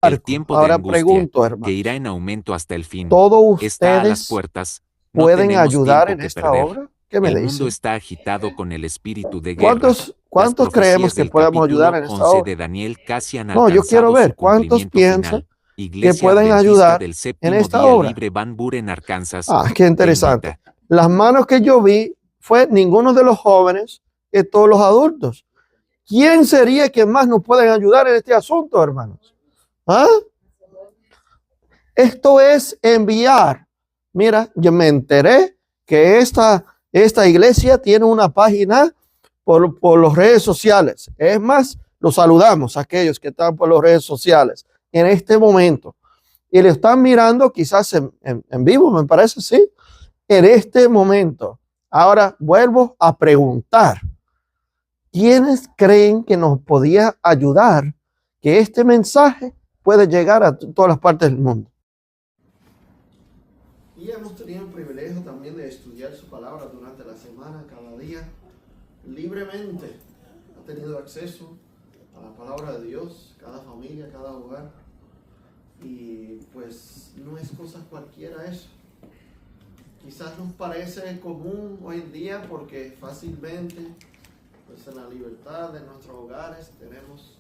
El tiempo de Ahora angustia, pregunto, que hermanos, irá en aumento hasta el fin, ¿todos está a las ustedes puertas. No pueden tenemos ayudar tiempo en que esta perder. obra? ¿Qué me El mundo dicen? está agitado con el espíritu de guerra. ¿Cuántos Las creemos profecías que del podemos ayudar capítulo en esta 11 obra? de Daniel casi han No, yo quiero alcanzado su ver cuántos cumplimiento piensan final. que Iglesia pueden Adventista ayudar del en Séptimo esta Día obra. Libre Van Buren, Arkansas, Qué te interesante. invita. Las manos que yo vi fue ninguno de los jóvenes, que todos los adultos. ¿Quién sería quien más nos pueden ayudar en este asunto, hermanos? ¿Ah? Esto es enviar. Mira, yo me enteré que esta iglesia tiene una página por las redes sociales. Es más, los saludamos a aquellos que están por las redes sociales en este momento. Y le están mirando quizás en vivo, me parece, sí, en este momento. Ahora vuelvo a preguntar, ¿quiénes creen que nos podía ayudar que este mensaje puede llegar a todas las partes del mundo? Y hemos tenido el privilegio también de estudiar su palabra durante la semana, cada día, libremente. Ha tenido acceso a la palabra de Dios, cada familia, cada hogar. Y pues no es cosa cualquiera eso. Quizás nos parece común hoy en día porque fácilmente, pues en la libertad de nuestros hogares tenemos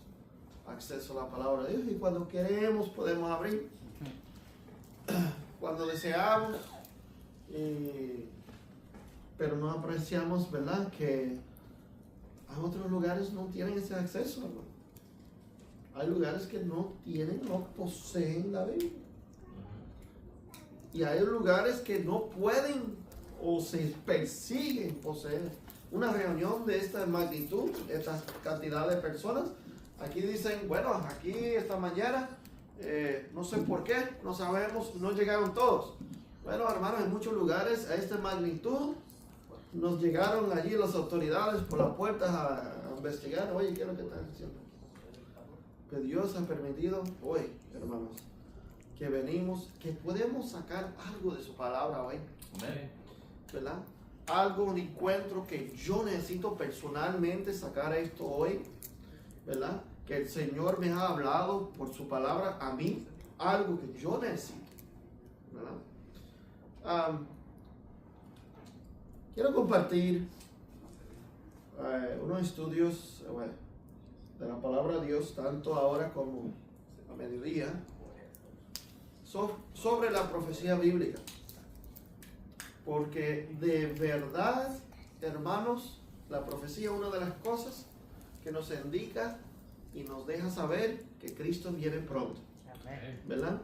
acceso a la palabra de Dios y cuando queremos podemos abrir, cuando deseamos, pero no apreciamos, ¿verdad?, que a otros lugares no tienen ese acceso, hermano. Hay lugares que no tienen, no poseen la Biblia. Y hay lugares que no pueden o se persiguen poseer. Una reunión de esta magnitud, de esta cantidad de personas, aquí dicen, bueno, aquí esta mañana, no sé por qué, no sabemos, no llegaron todos. Bueno, hermanos, en muchos lugares a esta magnitud nos llegaron allí las autoridades por las puertas a investigar, oye, ¿qué es lo que están haciendo? Que Dios ha permitido hoy, hermanos, que venimos, que podemos sacar algo de su palabra hoy, ¿verdad? Algo, un encuentro que yo necesito personalmente sacar esto hoy, ¿verdad? Que el Señor me ha hablado por su palabra a mí, algo que yo necesito, ¿verdad? Quiero compartir unos estudios de la palabra de Dios, tanto ahora como a mediodía, sobre la profecía bíblica. Porque de verdad, hermanos, la profecía es una de las cosas que nos indica y nos deja saber que Cristo viene pronto, ¿verdad?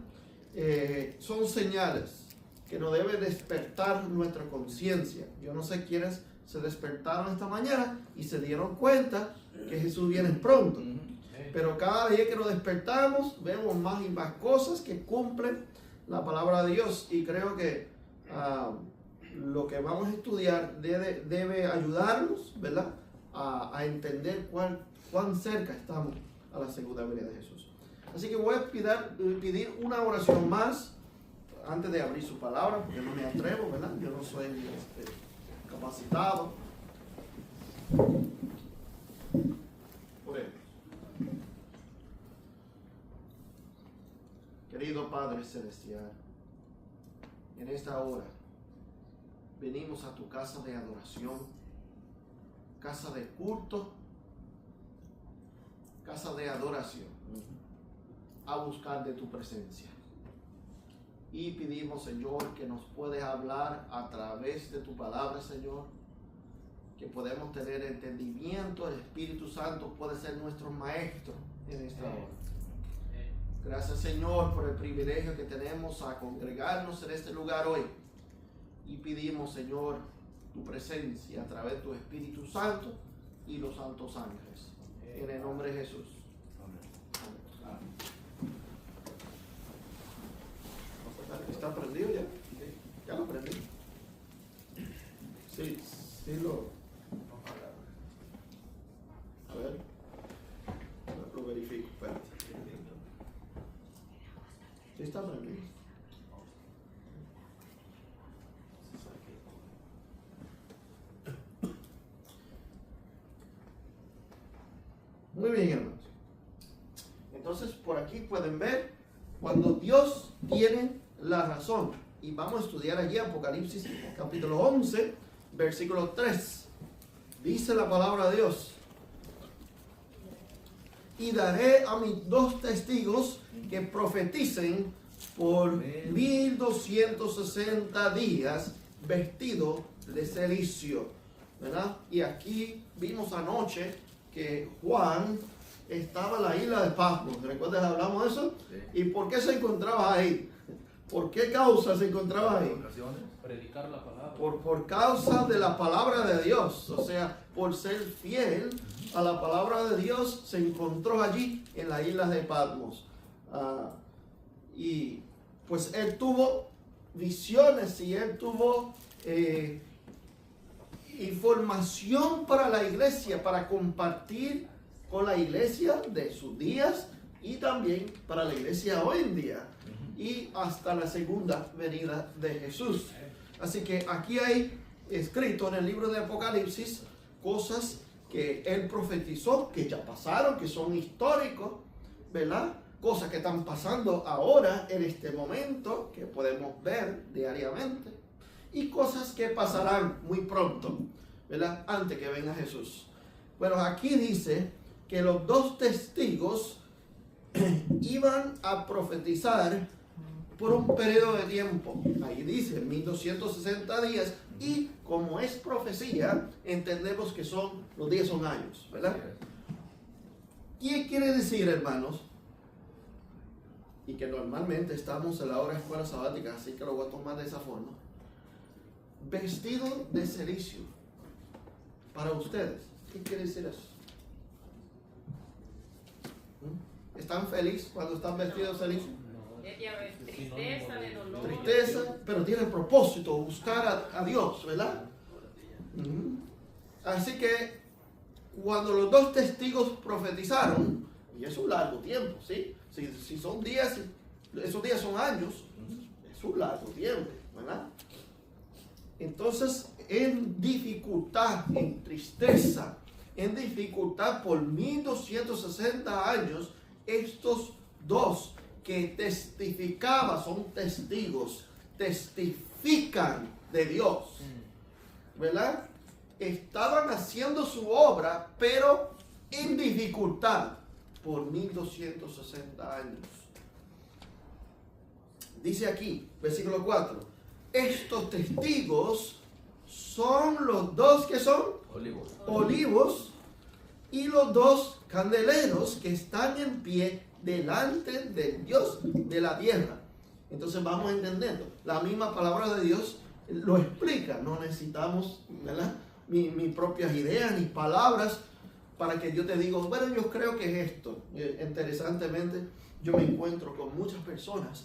Son señales que nos deben despertar nuestra conciencia. Yo no sé quiénes se despertaron esta mañana y se dieron cuenta que Jesús viene pronto. Pero cada día que nos despertamos vemos más y más cosas que cumplen la palabra de Dios. Y creo que lo que vamos a estudiar debe ayudarnos, ¿verdad?, a entender cuán cerca estamos a la segunda venida de Jesús. Así que voy a pedir una oración más antes de abrir su palabra, porque no me atrevo, ¿verdad? Yo no soy capacitado. Oremos. Querido Padre Celestial, en esta hora venimos a tu casa de adoración, casa de culto, casa de adoración, a buscar de tu presencia. Y pedimos, Señor, que nos puedes hablar a través de tu palabra, Señor, que podemos tener entendimiento. El Espíritu Santo puede ser nuestro maestro en esta hora. Gracias, Señor, por el privilegio que tenemos a congregarnos en este lugar hoy. Y pedimos, Señor, tu presencia a través de tu Espíritu Santo y los santos ángeles. En el nombre de Jesús. Amén. ¿Está prendido ya? ¿Ya lo prendí? Sí, a ver, lo verifico, espérate. Sí está prendido. Muy bien, hermanos. Entonces, por aquí pueden ver Cuando Dios tiene la razón. Y vamos a estudiar allí Apocalipsis capítulo 11, versículo 3. Dice la palabra de Dios: y daré a mis 2 testigos que profeticen por 1260 días vestidos de cilicio, ¿verdad? Y aquí vimos anoche que Juan estaba en la isla de Patmos. ¿Recuerdas? Hablamos de eso. Sí. ¿Y por qué se encontraba ahí? ¿Por qué causa se encontraba ahí? Predicar la palabra. Por causa de la palabra de Dios, o sea, por ser fiel a la palabra de Dios, se encontró allí en la isla de Patmos. Y pues él tuvo visiones y él tuvo información para la iglesia, para compartir con la iglesia de sus días y también para la iglesia hoy en día y hasta la segunda venida de Jesús. Así que aquí hay escrito en el libro de Apocalipsis cosas que él profetizó, que ya pasaron, que son históricos, ¿verdad? Cosas que están pasando ahora, en este momento, que podemos ver diariamente, y cosas que pasarán muy pronto, ¿verdad? Antes que venga Jesús. Bueno, aquí dice que los 2 testigos iban a profetizar por un periodo de tiempo. Ahí dice 1260 días, y como es profecía, entendemos que los días son años, ¿verdad? ¿Qué quiere decir, hermanos? Y que normalmente estamos en la hora de escuela sabática, así que lo voy a tomar de esa forma. Vestido de cilicio. Para ustedes, ¿qué quiere decir eso? ¿Están felices cuando están vestidos de cilicio? Tristeza, de dolor. Tristeza, pero tiene el propósito, buscar a Dios, ¿verdad? Así que cuando los 2 testigos profetizaron, y es un largo tiempo, ¿sí? Si son días, esos días son años, es un largo tiempo, ¿verdad? Entonces, en dificultad, en tristeza, en dificultad por 1260 años, estos 2 que testificaban, son testigos, testifican de Dios, ¿verdad? Estaban haciendo su obra, pero en dificultad por 1260 años. Dice aquí, versículo 4, estos testigos son los 2 que son olivos y los 2 candeleros que están en pie delante del Dios de la tierra. Entonces vamos entendiendo. La misma palabra de Dios lo explica. No necesitamos, ¿verdad?, mis propias ideas ni palabras para que yo te diga, bueno, yo creo que es esto. Interesantemente, yo me encuentro con muchas personas.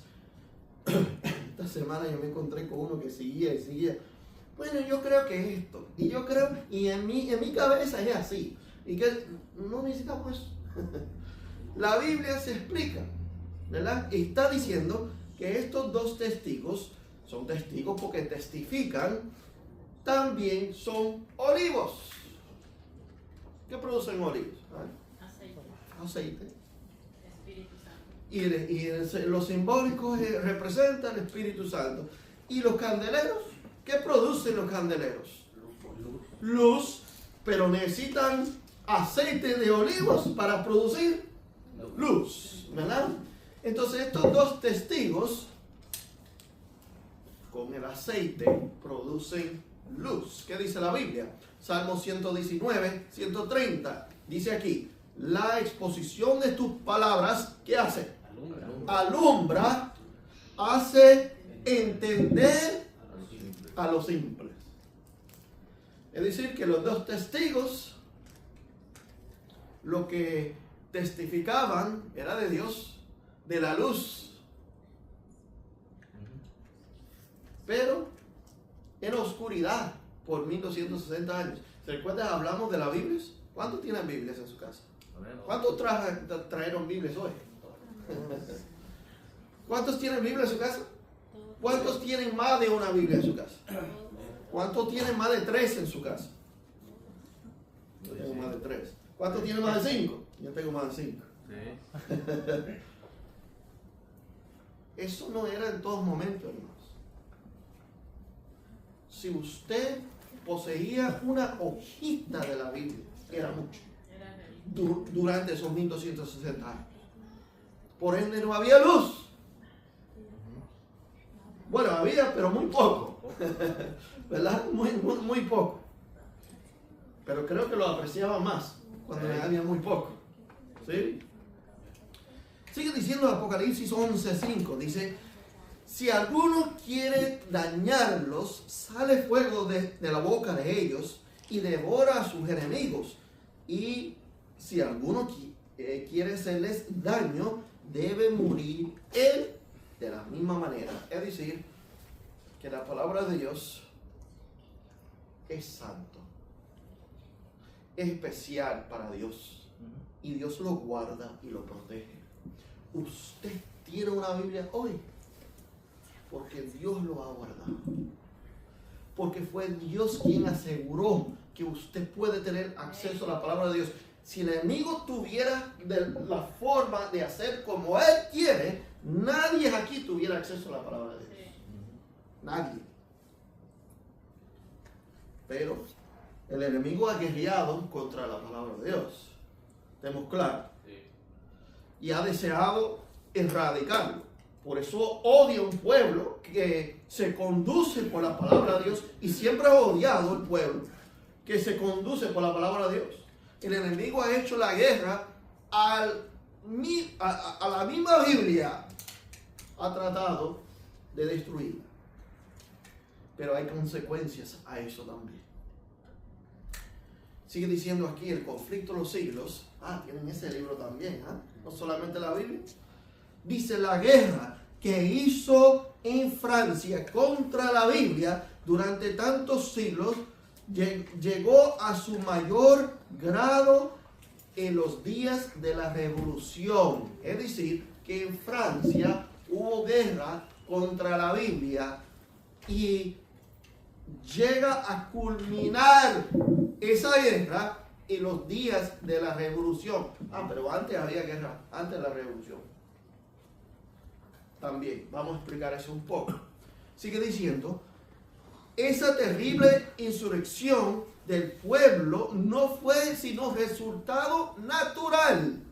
Esta semana yo me encontré con uno que seguía y seguía. Bueno, yo creo que es esto. Y yo creo, y en mi cabeza es así. Y que no necesitamos eso. La Biblia se explica, ¿verdad? Está diciendo que estos 2 testigos son testigos porque testifican, también son olivos. ¿Qué producen olivos? Aceite. Aceite. Espíritu Santo. Y lo simbólico representa el Espíritu Santo. ¿Y los candeleros? ¿Qué producen los candeleros? Luz, pero necesitan aceite de olivos para producir luz, ¿verdad? Entonces estos 2 testigos con el aceite producen luz. ¿Qué dice la Biblia? Salmo 119, 130. Dice aquí, la exposición de tus palabras, ¿qué hace? Alumbra, hace entender a los simples. Es decir, que los 2 testigos, lo que testificaban era de Dios, de la luz. Pero en oscuridad por 1260 años. ¿Se recuerdan? Hablamos de las Biblias. ¿Cuántos tienen Biblias en su casa? ¿Cuántos trajeron Biblias hoy? ¿Cuántos tienen Biblia en su casa? ¿Cuántos tienen más de una Biblia en su casa? ¿Cuántos tienen más de 3 en su casa? Yo tengo más de 3. ¿Cuántos tienen más de 5? Yo tengo más de 5. Eso no era en todos momentos, hermanos. Si usted poseía una hojita de la Biblia, era mucho. Durante esos 1260 años. Por ende no había luz. Bueno, había, pero muy poco. ¿Verdad? Muy poco. Pero creo que lo apreciaba más cuando había muy poco. ¿Sí? Sigue diciendo Apocalipsis 11:5. Dice, si alguno quiere dañarlos, sale fuego de la boca de ellos y devora a sus enemigos. Y si alguno quiere hacerles daño, debe morir él de la misma manera. Es decir, que la palabra de Dios es santo, es especial para Dios, y Dios lo guarda y lo protege. Usted tiene una Biblia hoy porque Dios lo ha guardado, porque fue Dios quien aseguró que usted puede tener acceso a la palabra de Dios. Si el enemigo tuviera la forma de hacer como él quiere, nadie aquí tuviera acceso a la palabra de Dios. Nadie. Pero el enemigo ha guerreado contra la palabra de Dios. ¿Tenemos claro? Y ha deseado erradicarlo. Por eso odia un pueblo que se conduce por la palabra de Dios, y siempre ha odiado el pueblo que se conduce por la palabra de Dios. El enemigo ha hecho la guerra a la misma Biblia, ha tratado de destruirla. Pero hay consecuencias a eso también. Sigue diciendo aquí el conflicto de los siglos. Tienen ese libro también, no solamente la Biblia. Dice, la guerra que hizo en Francia contra la Biblia durante tantos siglos llegó a su mayor grado en los días de la Revolución. Es decir, que en Francia hubo guerra contra la Biblia y llega a culminar esa guerra en los días de la Revolución. Pero antes había guerra, antes de la Revolución. También, vamos a explicar eso un poco. Sigue diciendo, esa terrible insurrección del pueblo no fue sino resultado natural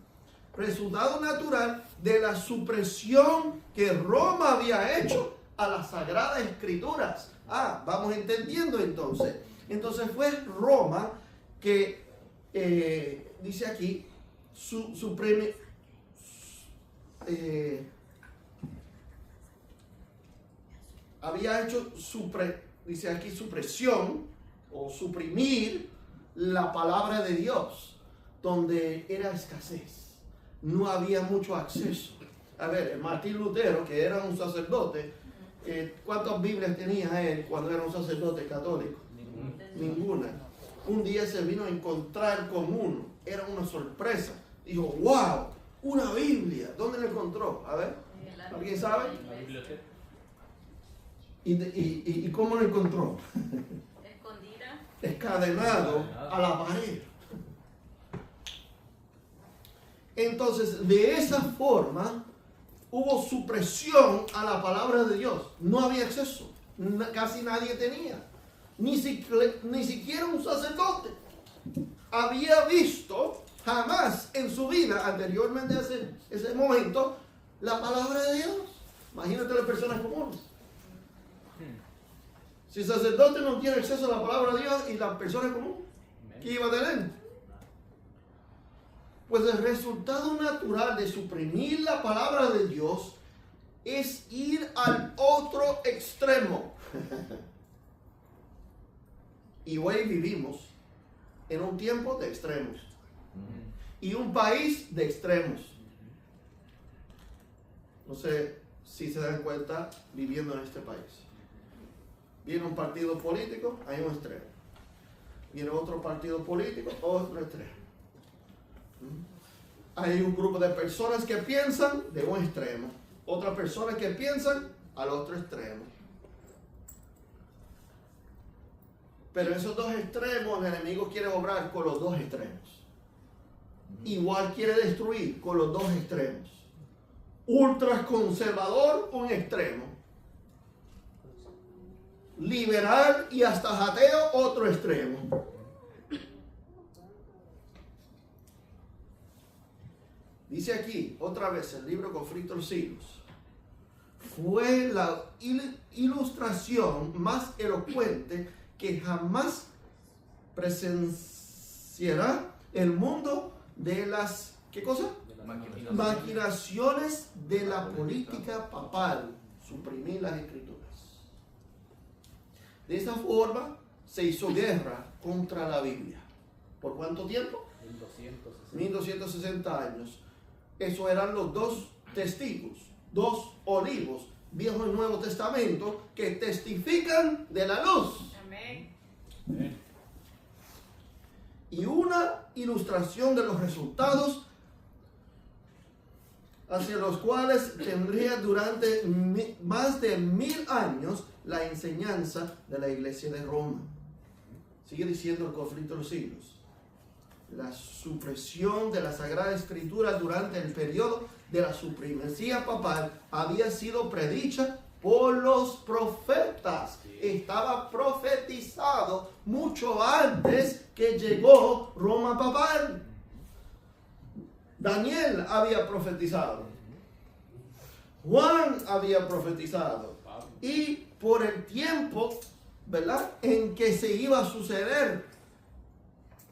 de la supresión que Roma había hecho a las Sagradas Escrituras. Vamos entendiendo entonces. Entonces fue Roma que, dice aquí, había hecho dice aquí supresión o suprimir la palabra de Dios, donde era escasez, no había mucho acceso. A ver, Martín Lutero, que era un sacerdote, ¿cuántas Biblias tenía él cuando era un sacerdote católico? Ninguna. Un día se vino a encontrar con uno, era una sorpresa. Dijo, wow, una Biblia. ¿Dónde la encontró? A ver, ¿alguien sabe? La biblioteca. ¿Y cómo lo encontró? Escondida. Encadenado a la pared. Entonces, de esa forma, hubo supresión a la palabra de Dios. No había acceso. Casi nadie tenía. Ni siquiera un sacerdote había visto jamás en su vida, anteriormente a ese momento, la palabra de Dios. Imagínate las personas comunes. Si el sacerdote no tiene acceso a la palabra de Dios, y la persona común, ¿qué iba a tener? Pues el resultado natural de suprimir la palabra de Dios es ir al otro extremo. Y hoy vivimos en un tiempo de extremos y un país de extremos. No sé si se dan cuenta viviendo en este país. Viene un partido político, hay un extremo. Viene otro partido político, otro extremo. Hay un grupo de personas que piensan de un extremo, otras personas que piensan al otro extremo. Pero esos dos extremos, el enemigo quiere obrar con los dos extremos. Igual quiere destruir con los dos extremos. ultraconservador un extremo, liberal y hasta ateo otro extremo. Dice aquí, otra vez, el libro Conflicto de los Siglos. Fue la ilustración más elocuente que jamás presenciará el mundo de las, ¿qué cosa? Maquinaciones de la política papal, suprimir las escrituras. De esta forma se hizo guerra contra la Biblia. ¿Por cuánto tiempo? 1260 años. Eso eran los dos testigos, dos olivos, Viejo y Nuevo Testamento, que testifican de la luz. Amén. Y una ilustración de los resultados hacia los cuales tendría durante más de 1000 años la enseñanza de la Iglesia de Roma. Sigue diciendo el Conflicto de los Siglos. La supresión de la Sagrada Escritura durante el periodo de la supremacía papal había sido predicha por los profetas. Estaba profetizado mucho antes que llegó Roma papal. Daniel había profetizado. Juan había profetizado. Y por el tiempo, ¿verdad?, en que se iba a suceder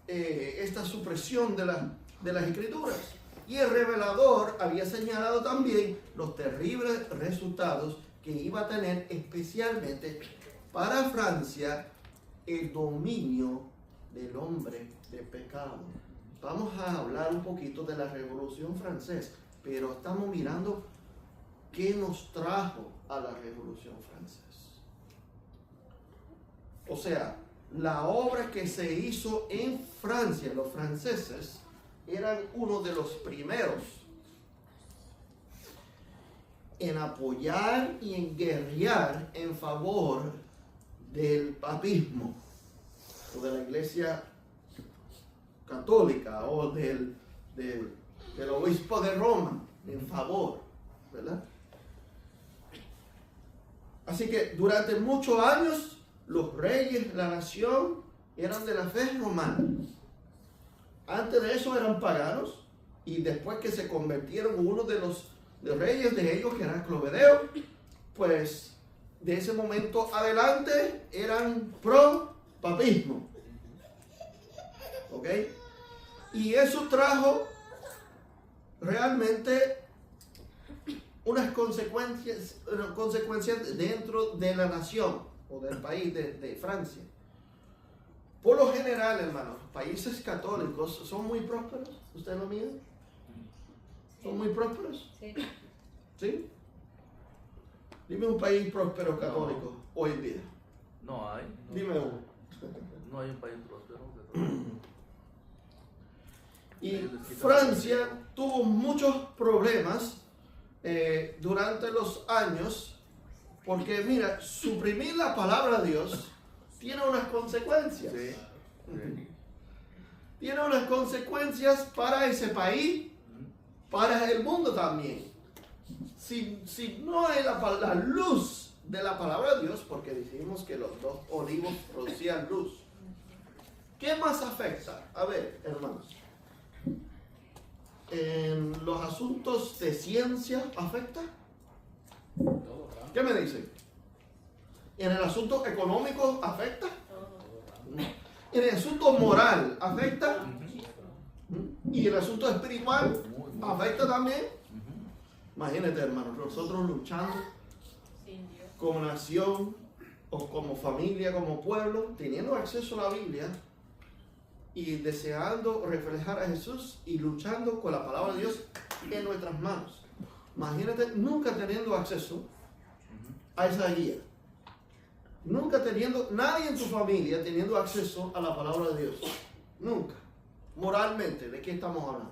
esta supresión de las escrituras. Y el revelador había señalado también los terribles resultados que iba a tener especialmente para Francia el dominio del hombre de pecado. Vamos a hablar un poquito de la Revolución Francesa, pero estamos mirando qué nos trajo a la Revolución Francesa. O sea, la obra que se hizo en Francia, los franceses eran uno de los primeros en apoyar y en guerrear en favor del papismo o de la Iglesia católica o del obispo de Roma, en favor, ¿verdad? Así que durante muchos años los reyes de la nación eran de la fe romana. Antes de eso eran paganos, y después que se convirtieron uno de los reyes de ellos, que era Clovedeo, pues de ese momento adelante eran pro papismo. ¿Ok? Y eso trajo realmente unas consecuencias dentro de la nación o del país de Francia. Por lo general, hermanos, países católicos son muy prósperos. ¿Usted lo mira? ¿Son muy prósperos? Sí. ¿Sí? Dime un país próspero católico hoy en día. No hay. Dime uno. No hay un país próspero católico. Y Francia tuvo muchos problemas durante los años, porque mira, suprimir la palabra de Dios tiene unas consecuencias. Sí. Sí. Tiene unas consecuencias para ese país, para el mundo también. Si no hay la luz de la palabra de Dios, porque dijimos que los dos olivos producían luz, ¿qué más afecta? A ver, hermanos. ¿En los asuntos de ciencia afecta? ¿Qué me dicen? ¿En el asunto económico afecta? No. ¿En el asunto moral afecta? ¿Y el asunto espiritual afecta también? Imagínate, hermanos, nosotros luchando Sin Dios. como nación o como familia, como pueblo, teniendo acceso a la Biblia y deseando reflejar a Jesús y luchando con la palabra de Dios en nuestras manos. Imagínate nunca teniendo acceso a esa guía. Nunca teniendo, nadie en tu familia teniendo acceso a la palabra de Dios. Nunca. Moralmente, ¿de qué estamos hablando?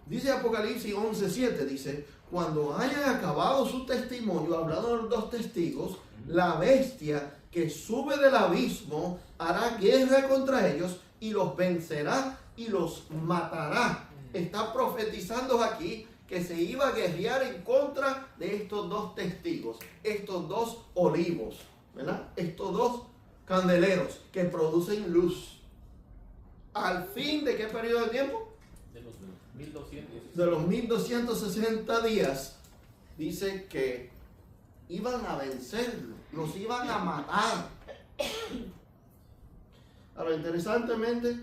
Dice Apocalipsis 11:7, dice, cuando hayan acabado su testimonio, hablando de los dos testigos, la bestia que sube del abismo hará guerra contra ellos y los vencerá y los matará. está profetizando aquí que se iba a guerrear en contra de estos dos testigos, estos dos olivos, ¿verdad? Estos dos candeleros que producen luz. ¿Al fin de qué periodo de tiempo? De los 1200. De los 1260 días. Dice que iban a vencerlo, los iban a matar. Ahora, interesantemente,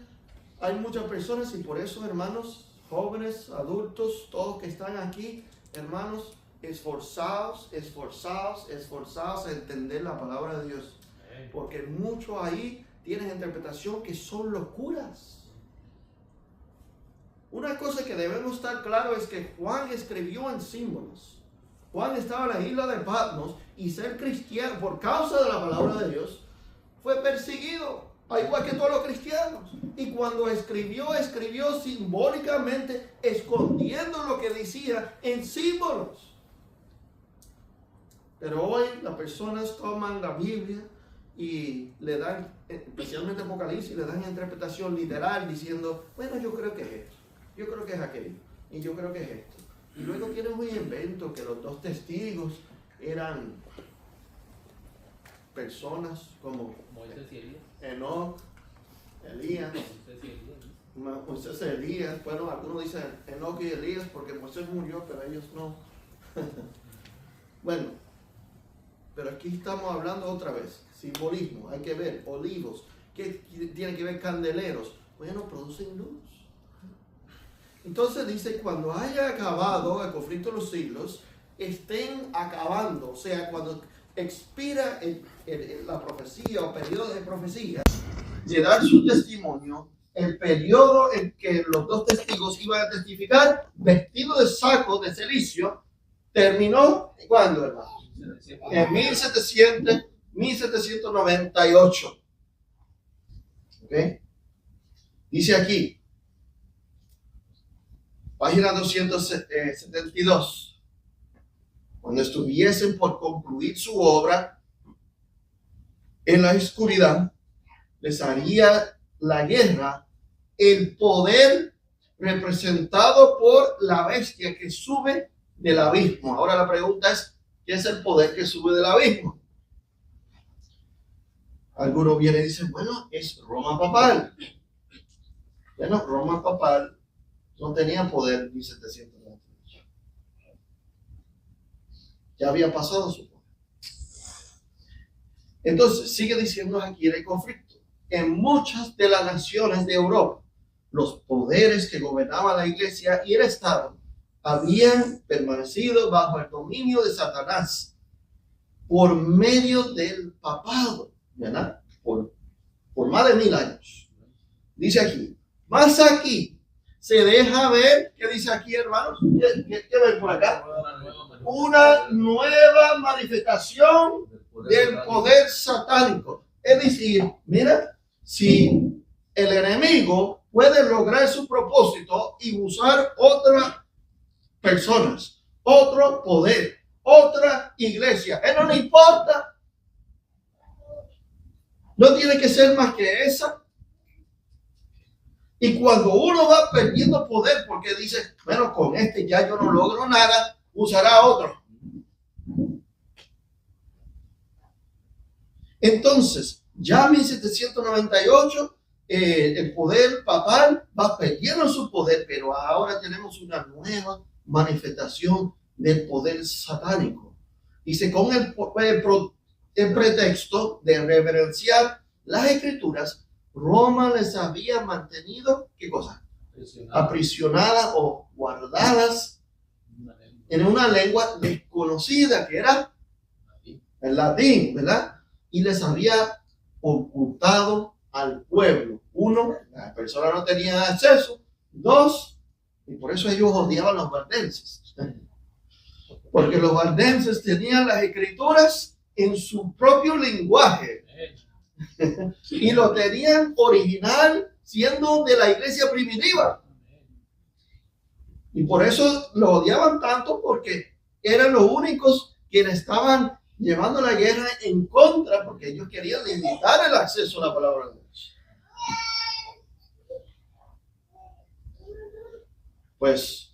hay muchas personas, y por eso, hermanos, jóvenes, adultos, todos que están aquí, hermanos, esforzados a entender la palabra de Dios. Porque muchos ahí tienen interpretación que son locuras. Una cosa que debemos estar claro es que Juan escribió en símbolos. Juan estaba en la isla de Patmos y ser cristiano por causa de la palabra de Dios fue perseguido, al igual que todos los cristianos. Y cuando escribió simbólicamente, escondiendo lo que decía en símbolos. Pero hoy las personas toman la Biblia y le dan, especialmente Apocalipsis, le dan interpretación literal diciendo, bueno, yo creo que es esto, yo creo que es aquello, y yo creo que es esto. Y luego tienen un invento que los dos testigos eran personas como Moisés y Elías. Enoc, Elías, Moisés y Elías. Bueno, algunos dicen Enoc y Elías porque Moisés murió, pero ellos no. Bueno, pero aquí estamos hablando otra vez, simbolismo, hay que ver, olivos, ¿qué tiene que ver candeleros? Bueno, producen luz. Entonces dice, cuando haya acabado el conflicto de los siglos, estén acabando, o sea, cuando expira la profecía o periodo de profecía, de dar su testimonio, el periodo en que los dos testigos iban a testificar, vestido de saco de cilicio, terminó, ¿cuándo, hermano? En 1798. ¿Ok? Dice aquí, página 272. Cuando estuviesen por concluir su obra en la oscuridad, les haría la guerra el poder representado por la bestia que sube del abismo. Ahora la pregunta es, ¿qué es el poder que sube del abismo? Algunos vienen y dicen, bueno, es Roma papal. Bueno, Roma papal no tenía poder en 1798. Ya había pasado su poder. Entonces, sigue diciendo aquí el conflicto. En muchas de las naciones de Europa, los poderes que gobernaban la iglesia y el Estado habían permanecido bajo el dominio de Satanás por medio del papado, ¿verdad? Por más de 1000 años. Dice aquí, más aquí se deja ver, ¿qué dice aquí, hermanos? ¿Qué ven por acá? Una nueva manifestación del poder satánico. Es decir, mira, si el enemigo puede lograr su propósito y usar otras personas, otro poder, otra iglesia, él no le importa. No tiene que ser más que esa. Y cuando uno va perdiendo poder porque dice, bueno, con este ya yo no logro nada, usará otro. Entonces, ya en 1798, el poder papal va perdiendo su poder, pero ahora tenemos una nueva manifestación del poder satánico. Dice, con el pretexto de reverenciar las escrituras, Roma les había mantenido, ¿qué cosa? Aprisionadas o guardadas en una lengua desconocida, que era el latín, ¿verdad? Y les había ocultado al pueblo. Uno, la persona no tenía acceso. Dos, y por eso ellos odiaban a los valdenses. Porque los valdenses tenían las escrituras en su propio lenguaje. Y lo tenían original siendo de la iglesia primitiva. Y por eso lo odiaban tanto, porque eran los únicos quienes estaban llevando la guerra en contra, porque ellos querían limitar el acceso a la palabra de Dios. pues,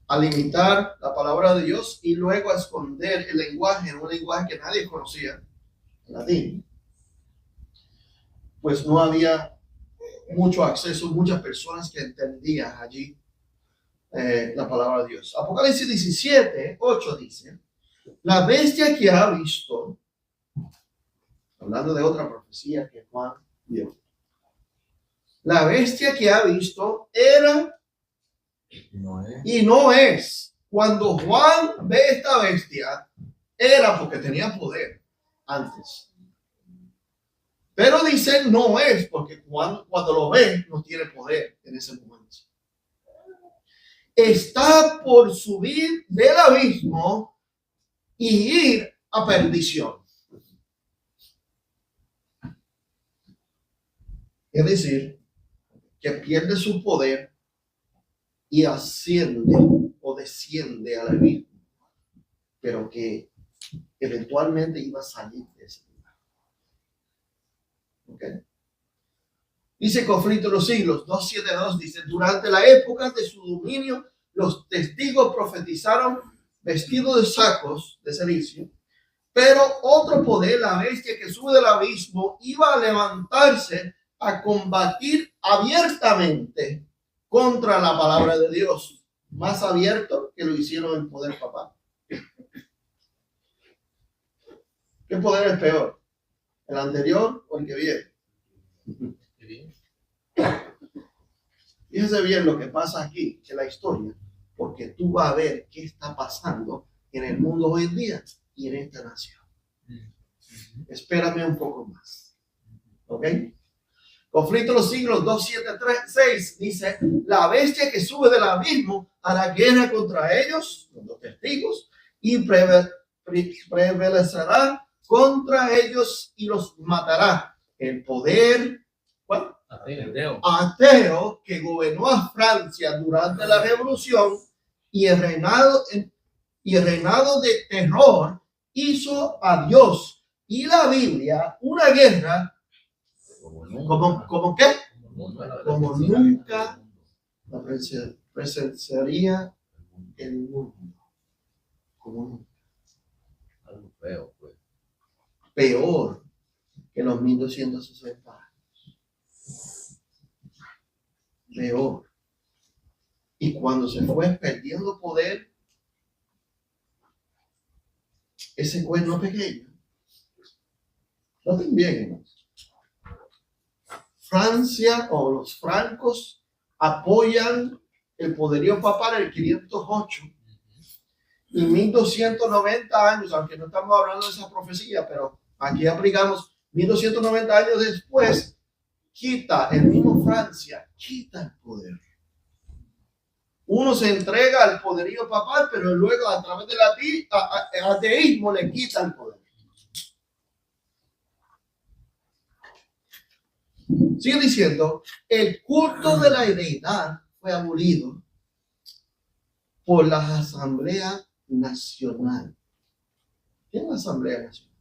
a limitar la palabra de Dios y luego a esconder el lenguaje en un lenguaje que nadie conocía, el latín, pues no había mucho acceso, muchas personas que entendían allí la palabra de Dios. Apocalipsis 17:8 dice: la bestia que ha visto, hablando de otra profecía que Juan vio, la bestia que ha visto era y no es. Cuando Juan ve esta bestia, era porque tenía poder antes. Pero dice no es, porque cuando lo ve no tiene poder en ese momento. Está por subir del abismo y ir a perdición. Es decir, que pierde su poder y asciende o desciende al abismo, pero que eventualmente iba a salir de ese lugar. ¿Okay? Dice Conflicto de los Siglos 2:7-2, dice: durante la época de su dominio, los testigos profetizaron vestidos de sacos de cilicio, pero otro poder, la bestia que sube del abismo, iba a levantarse a combatir abiertamente contra la palabra de Dios, más abierto que lo hicieron el poder papal. ¿Qué poder es peor? ¿El anterior o el que viene? Fíjense bien lo que pasa aquí en la historia, porque tú vas a ver qué está pasando en el mundo hoy en día y en esta nación. Espérame un poco más. ¿Ok? Conflicto de los Siglos 2:7-6 dice: la bestia que sube del abismo hará guerra contra ellos, los testigos, y prevalecerá contra ellos y los matará. El poder ateo que gobernó a Francia durante la Revolución y el reinado de terror hizo a Dios y la Biblia una guerra como ¿qué? Como nunca la presenciaría el mundo. Como nunca. Algo feo, pues. Peor que los 1260 años. Peor. Y cuando se fue perdiendo poder, ese cuerno pequeño, noten bien, hermanos. Francia o los francos apoyan el poderío papal en el 508 y 1290 años, aunque no estamos hablando de esa profecía, pero aquí aplicamos 1290 años después, quita el mismo Francia, quita el poder. Uno se entrega al poderío papal, pero luego a través del ateísmo le quita el poder. Sigue diciendo: el culto de la deidad fue abolido por la Asamblea Nacional. ¿Qué es la Asamblea Nacional?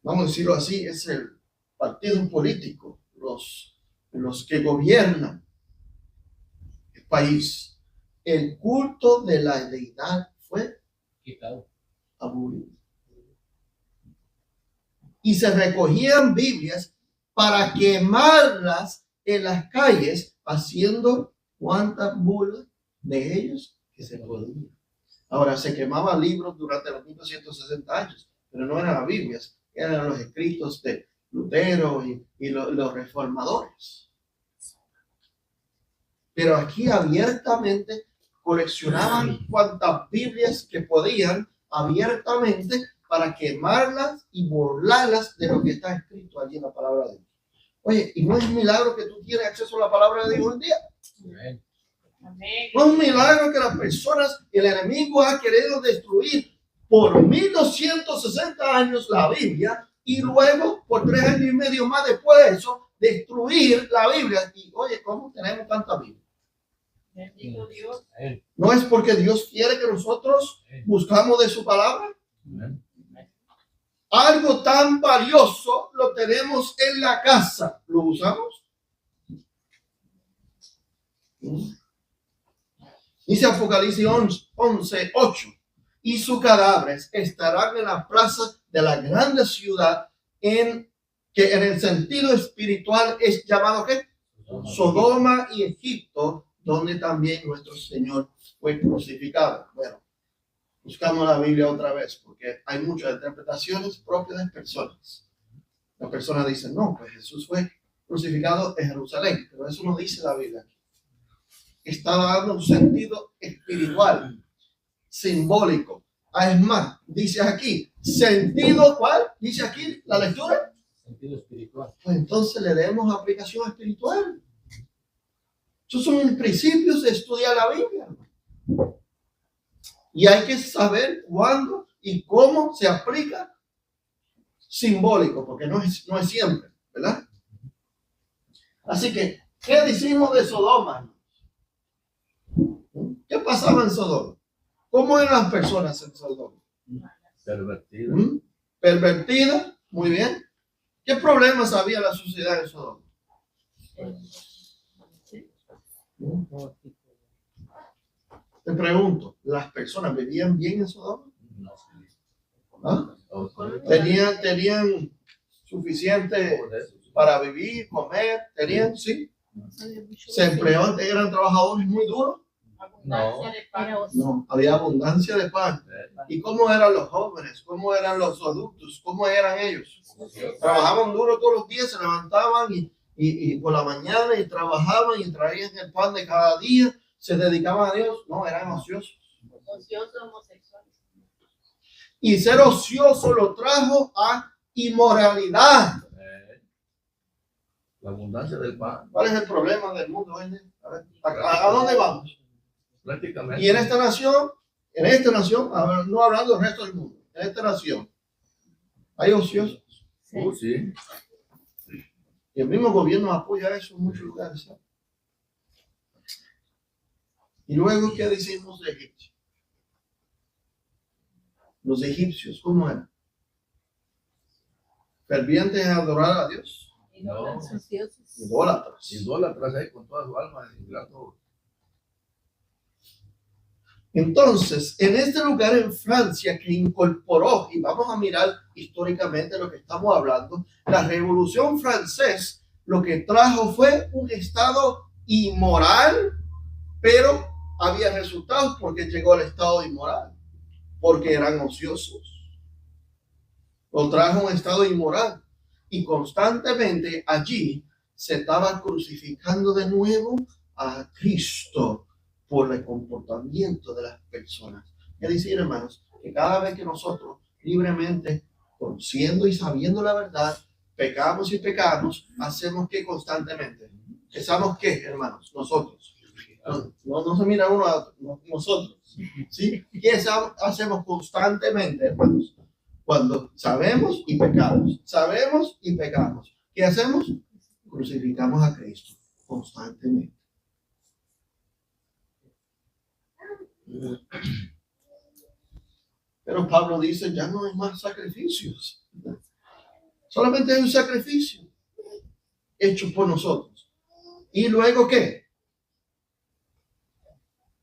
Vamos a decirlo así, es el partido político, los que gobiernan el país. El culto de la deidad fue quitado, abolido. Y se recogían Biblias para quemarlas en las calles, haciendo cuantas burlas de ellos que se podían. Ahora, se quemaban libros durante los 1260 años, pero no eran las Biblias, eran los escritos de Lutero y los reformadores. Pero aquí abiertamente coleccionaban cuantas Biblias que podían, abiertamente, para quemarlas y burlarlas de lo que está escrito allí en la palabra de Dios. Oye, ¿y no es un milagro que tú tienes acceso a la palabra de Dios hoy en día? Amén. No es un milagro que las personas, el enemigo ha querido destruir por 1260 años la Biblia y luego por 3 años y medio más después de eso destruir la Biblia. Y oye, ¿cómo tenemos tanta Biblia? Bendito Dios. ¿No es porque Dios quiere que nosotros buscamos de su palabra? Algo tan valioso lo tenemos en la casa. ¿Lo usamos? Dice Apocalipsis 11:8. Y sus cadáveres estarán en la plaza de la grande ciudad, que en el sentido espiritual es llamado ¿qué? Sodoma y Egipto, donde también nuestro Señor fue crucificado. Bueno, buscamos la Biblia otra vez, porque hay muchas interpretaciones propias de personas. La persona dice, no, pues Jesús fue crucificado en Jerusalén, pero eso no dice la Biblia. Está dando un sentido espiritual, simbólico. Es más, dice aquí, ¿sentido cuál? Dice aquí la lectura. Sentido espiritual. Pues entonces le demos aplicación espiritual. Esos son principios de estudiar la Biblia. Y hay que saber cuándo y cómo se aplica simbólico, porque no es siempre, ¿verdad? Así que, ¿qué decimos de Sodoma? ¿Qué pasaba en Sodoma? ¿Cómo eran las personas en Sodoma? Pervertido. Pervertidas, muy bien. ¿Qué problemas había en la sociedad en Sodoma? Te pregunto, ¿las personas vivían bien en Sodoma? No. ¿Ah? No. ¿Tenían suficiente para vivir, comer? ¿Tenían? Sí. ¿Se empleaban? ¿Eran trabajadores muy duros? Abundancia de pan. No, había abundancia de pan. ¿Y cómo eran los jóvenes? ¿Cómo eran los adultos? ¿Cómo eran ellos? Trabajaban duro todos los días, se levantaban y por la mañana y trabajaban y traían el pan de cada día, se dedicaban a Dios. No, eran ociosos. Ociosos homosexuales. Y ser ocioso lo trajo a inmoralidad. La abundancia del pan. ¿Cuál es el problema del mundo hoy? A ver, ¿a dónde vamos? Prácticamente. Y en esta nación, no hablando del resto del mundo, en esta nación, hay ociosos. Sí. Y el mismo gobierno apoya eso en muchos lugares. ¿Sabes? Y luego, ¿qué decimos de Egipto? Los egipcios, ¿cómo eran? Fervientes en adorar a Dios. No. Idólatras. Idólatras ahí con toda su alma. Entonces, en este lugar en Francia que incorporó, y vamos a mirar históricamente lo que estamos hablando, la Revolución Francesa lo que trajo fue un estado inmoral, pero había resultados porque llegó al estado inmoral, porque eran ociosos. Lo trajo un estado inmoral y constantemente allí se estaba crucificando de nuevo a Cristo por el comportamiento de las personas. Es decir, hermanos, que cada vez que nosotros libremente, conociendo y sabiendo la verdad, pecamos y pecamos, hacemos que constantemente. ¿Pensamos qué, hermanos? Nosotros. No se mira uno a otro, nosotros. ¿Sí? ¿Qué hacemos constantemente, hermanos? Cuando sabemos y pecamos. Sabemos y pecamos. ¿Qué hacemos? Crucificamos a Cristo constantemente. Pero Pablo dice, ya no hay más sacrificios. Solamente hay un sacrificio hecho por nosotros. ¿Y luego qué?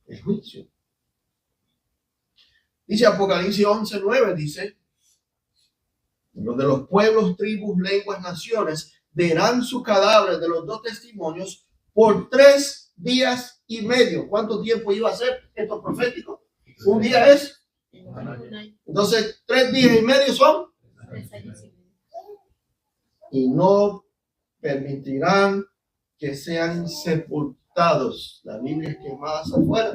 El juicio. Dice Apocalipsis 11:9, dice, los de los pueblos, tribus, lenguas, naciones, verán su cadáver de los dos testimonios por 3 días y medio. ¿Cuánto tiempo iba a ser esto profético? Un día es. Entonces, 3 días y medio son. Y no permitirán que sean sepultados. La Biblia es quemadas afuera.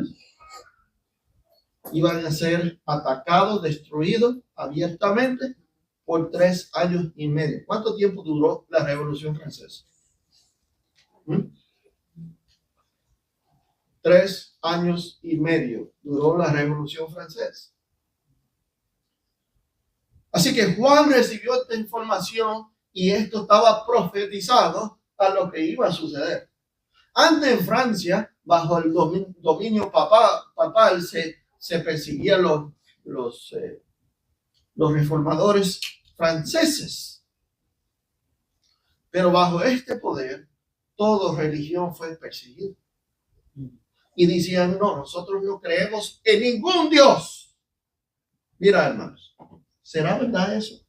Iban a ser atacados, destruidos abiertamente por 3 años y medio. ¿Cuánto tiempo duró la Revolución Francesa? 3 años y medio duró la Revolución Francesa. Así que Juan recibió esta información y esto estaba profetizado a lo que iba a suceder. Antes en Francia, bajo el dominio papal, se perseguían los reformadores franceses. Pero bajo este poder, toda religión fue perseguida. Y decían, no, nosotros no creemos en ningún Dios. Mira, hermanos, ¿será verdad eso?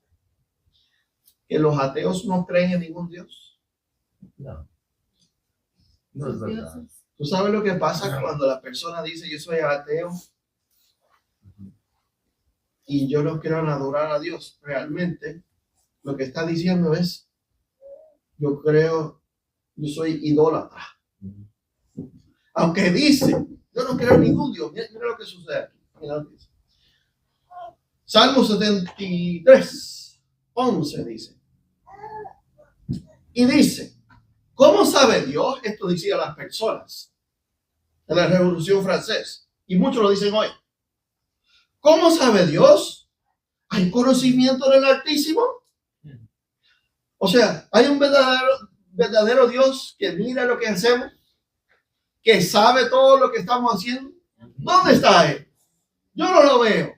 ¿Que los ateos no creen en ningún Dios? No. No es verdad. ¿Tú sabes lo que pasa cuando la persona dice yo soy ateo y yo no quiero adorar a Dios? Realmente lo que está diciendo es yo soy idólatra. Aunque dice yo no creo en ningún Dios. Mira lo que sucede aquí. Mira lo que dice. Salmo 73, 11 dice. Y dice, ¿cómo sabe Dios? Esto decían las personas de la Revolución Francesa. Y muchos lo dicen hoy. ¿Cómo sabe Dios? ¿Hay conocimiento del Altísimo? O sea, ¿hay un verdadero Dios que mira lo que hacemos? ¿Que sabe todo lo que estamos haciendo? ¿Dónde está Él? Yo no lo veo.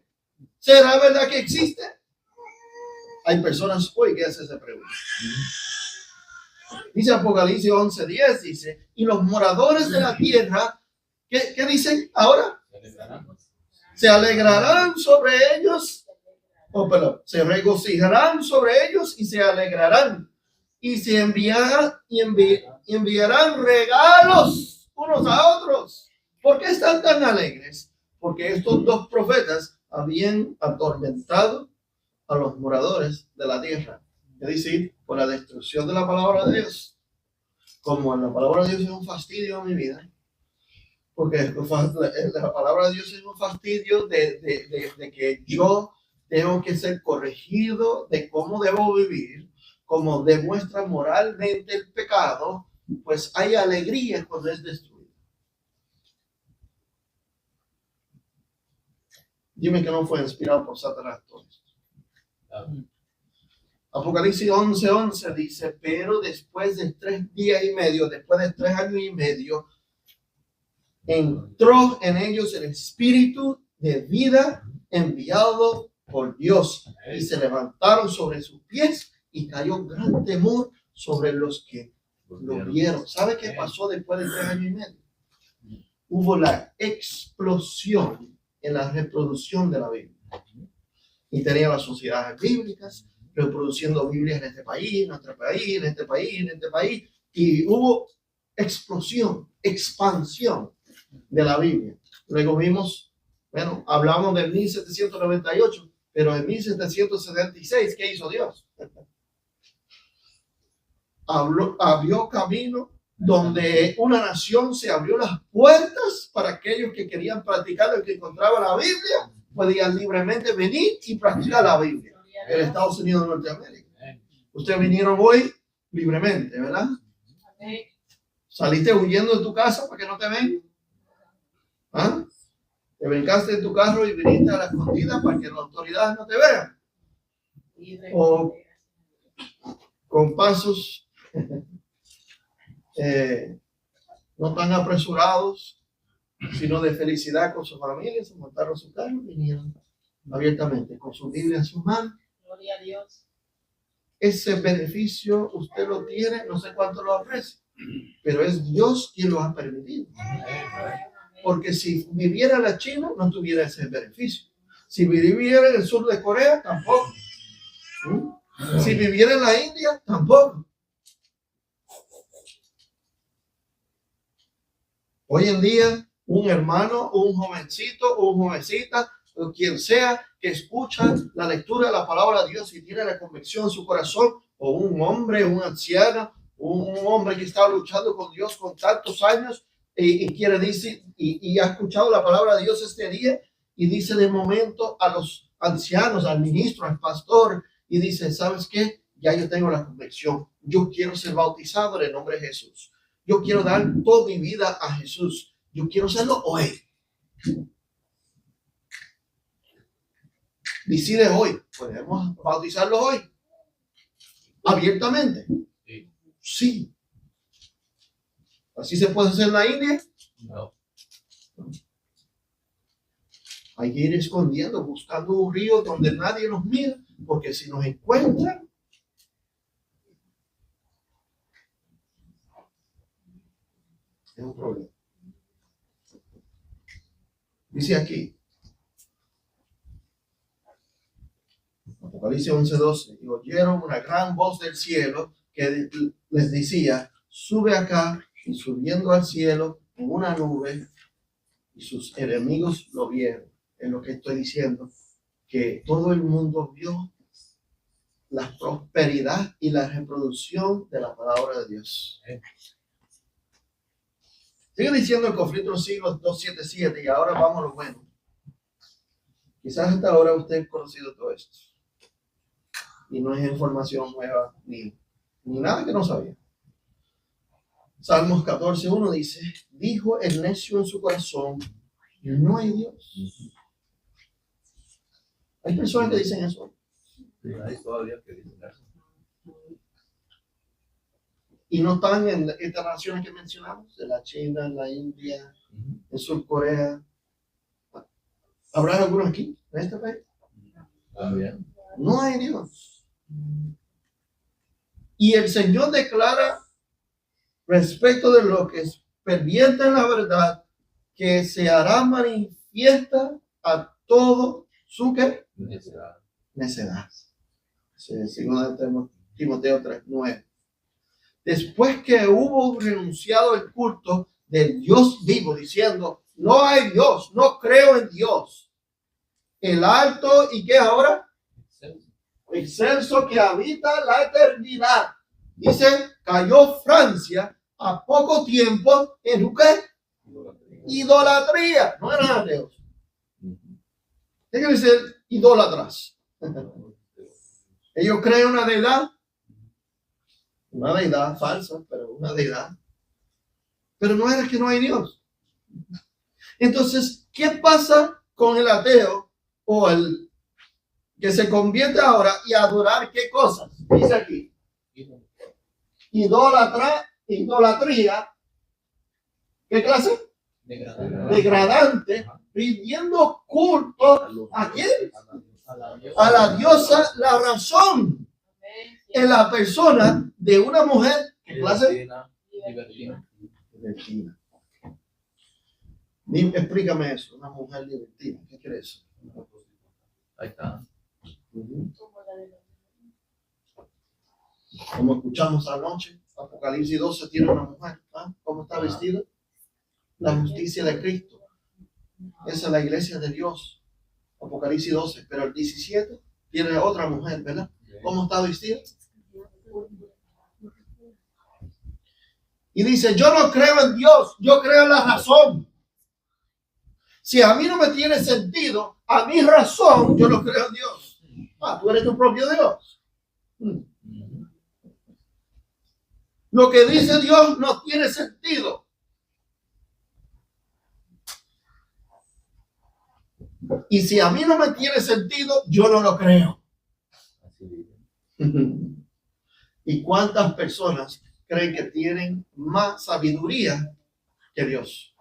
¿Será verdad que existe? Hay personas hoy que hacen esa pregunta. Dice Apocalipsis 11:10, dice, y los moradores de la tierra, ¿qué dicen ahora? Se alegrarán sobre ellos, se regocijarán sobre ellos y se alegrarán. Y se enviarán regalos unos a otros. ¿Por qué están tan alegres? Porque estos dos profetas habían atormentado a los moradores de la tierra. Es decir, por la destrucción de la palabra de Dios. Como la palabra de Dios es un fastidio en mi vida. Porque la palabra de Dios es un fastidio de que yo tengo que ser corregido de cómo debo vivir. Como demuestra moralmente el pecado, pues hay alegría cuando es destruido. Dime que no fue inspirado por Satanás todo esto. Apocalipsis 11:11 dice, pero después de 3 días y medio, después de 3 años y medio, entró en ellos el espíritu de vida enviado por Dios y se levantaron sobre sus pies y cayó gran temor sobre los que lo vieron. ¿Sabe qué pasó después de 3 años y medio? Hubo la explosión en la reproducción de la Biblia. Y tenía las sociedades bíblicas reproduciendo Biblias en este país, en nuestro país, en este país, en este país. Y hubo explosión, expansión de la Biblia. Luego vimos, bueno, hablamos de 1798, pero en 1776, ¿qué hizo Dios? Abrió camino donde una nación se abrió las puertas para aquellos que querían practicar lo que encontraba la Biblia, podían libremente venir y practicar la Biblia en Estados Unidos de Norteamérica. Ustedes vinieron hoy libremente, ¿verdad? ¿Saliste huyendo de tu casa para que no te ven? ¿Ah? ¿Te brincaste en tu carro y viniste a la escondida para que las autoridades no te vean? ¿O con pasos no tan apresurados, sino de felicidad con su familia, se montaron su carro y vinieron abiertamente con su Biblia en sus manos? Gloria a Dios. Ese beneficio usted lo tiene, no sé cuánto lo aprecia, pero es Dios quien lo ha permitido. Porque si viviera en la China, no tuviera ese beneficio. Si viviera en el sur de Corea, tampoco. Si viviera en la India, tampoco. Hoy en día, un hermano, un jovencito, o jovencita, o quien sea que escucha la lectura de la palabra de Dios y tiene la convicción en su corazón, o un hombre, un anciano, un hombre que está luchando con Dios con tantos años y quiere decir, y ha escuchado la palabra de Dios este día y dice de momento a los ancianos, al ministro, al pastor, y dice, ¿sabes qué? Ya yo tengo la convicción. Yo quiero ser bautizado en el nombre de Jesús. Yo quiero dar toda mi vida a Jesús. Yo quiero hacerlo hoy. Decide hoy. ¿Podemos bautizarlo hoy? Abiertamente. Sí. ¿Así se puede hacer en la India? No. Hay que ir escondiendo, buscando un río donde nadie nos mira porque si nos encuentran, es un problema. Dice aquí, Apocalipsis 11:12, y oyeron una gran voz del cielo que les decía, sube acá, y subiendo al cielo en una nube, y sus enemigos lo vieron. Es lo que estoy diciendo, que todo el mundo vio la prosperidad y la reproducción de la palabra de Dios. Sigue diciendo el conflicto de los siglos 277 y ahora vamos a lo bueno. Quizás hasta ahora usted ha conocido todo esto. Y no es información nueva ni nada que no sabía. Salmos 14:1 dice, dijo el necio en su corazón, no hay Dios. Hay personas que dicen eso. Sí, hay todavía que dicen eso. Y no están en estas naciones que mencionamos, de la China, la India, en Sur Corea. ¿Habrá algunos aquí, en este país? También. No hay Dios. Y el Señor declara respecto de lo que es pervierte en la verdad, que se hará manifiesta a todo su ¿qué? Necedad. Segundo de Timoteo 3:9. Después que hubo renunciado el culto del Dios vivo, diciendo, no hay Dios, no creo en Dios. El alto y que ahora excelso que habita la eternidad. Dice, cayó Francia a poco tiempo en ¿qué? Idolatría. No eran ateos. ¿Qué quiere decir idólatras? Ellos creen una deidad falsa, pero una deidad. Pero no era que no hay Dios. Entonces, ¿qué pasa con el ateo o el que se convierte ahora y a adorar qué cosas? Dice aquí. Idolatría. ¿Qué clase? Degradante, pidiendo culto ¿a quién? A la diosa, la razón en la persona de una mujer. ¿Qué clase? Libertina. Explícame eso, una mujer libertina. ¿Qué quiere eso? Ahí está. Como escuchamos anoche, Apocalipsis 12 tiene una mujer. ¿Cómo está vestida? La justicia de Cristo. Esa es la iglesia de Dios. Apocalipsis 12. Pero el 17 tiene otra mujer, ¿verdad? ¿Cómo está vestida? Y dice, yo no creo en Dios, yo creo en la razón. Si a mí no me tiene sentido, a mi razón, yo no creo en Dios. Tú eres tu propio Dios. Lo que dice Dios no tiene sentido. Y si a mí no me tiene sentido, yo no lo creo. ¿Y cuántas personas creen que tienen más sabiduría que Dios?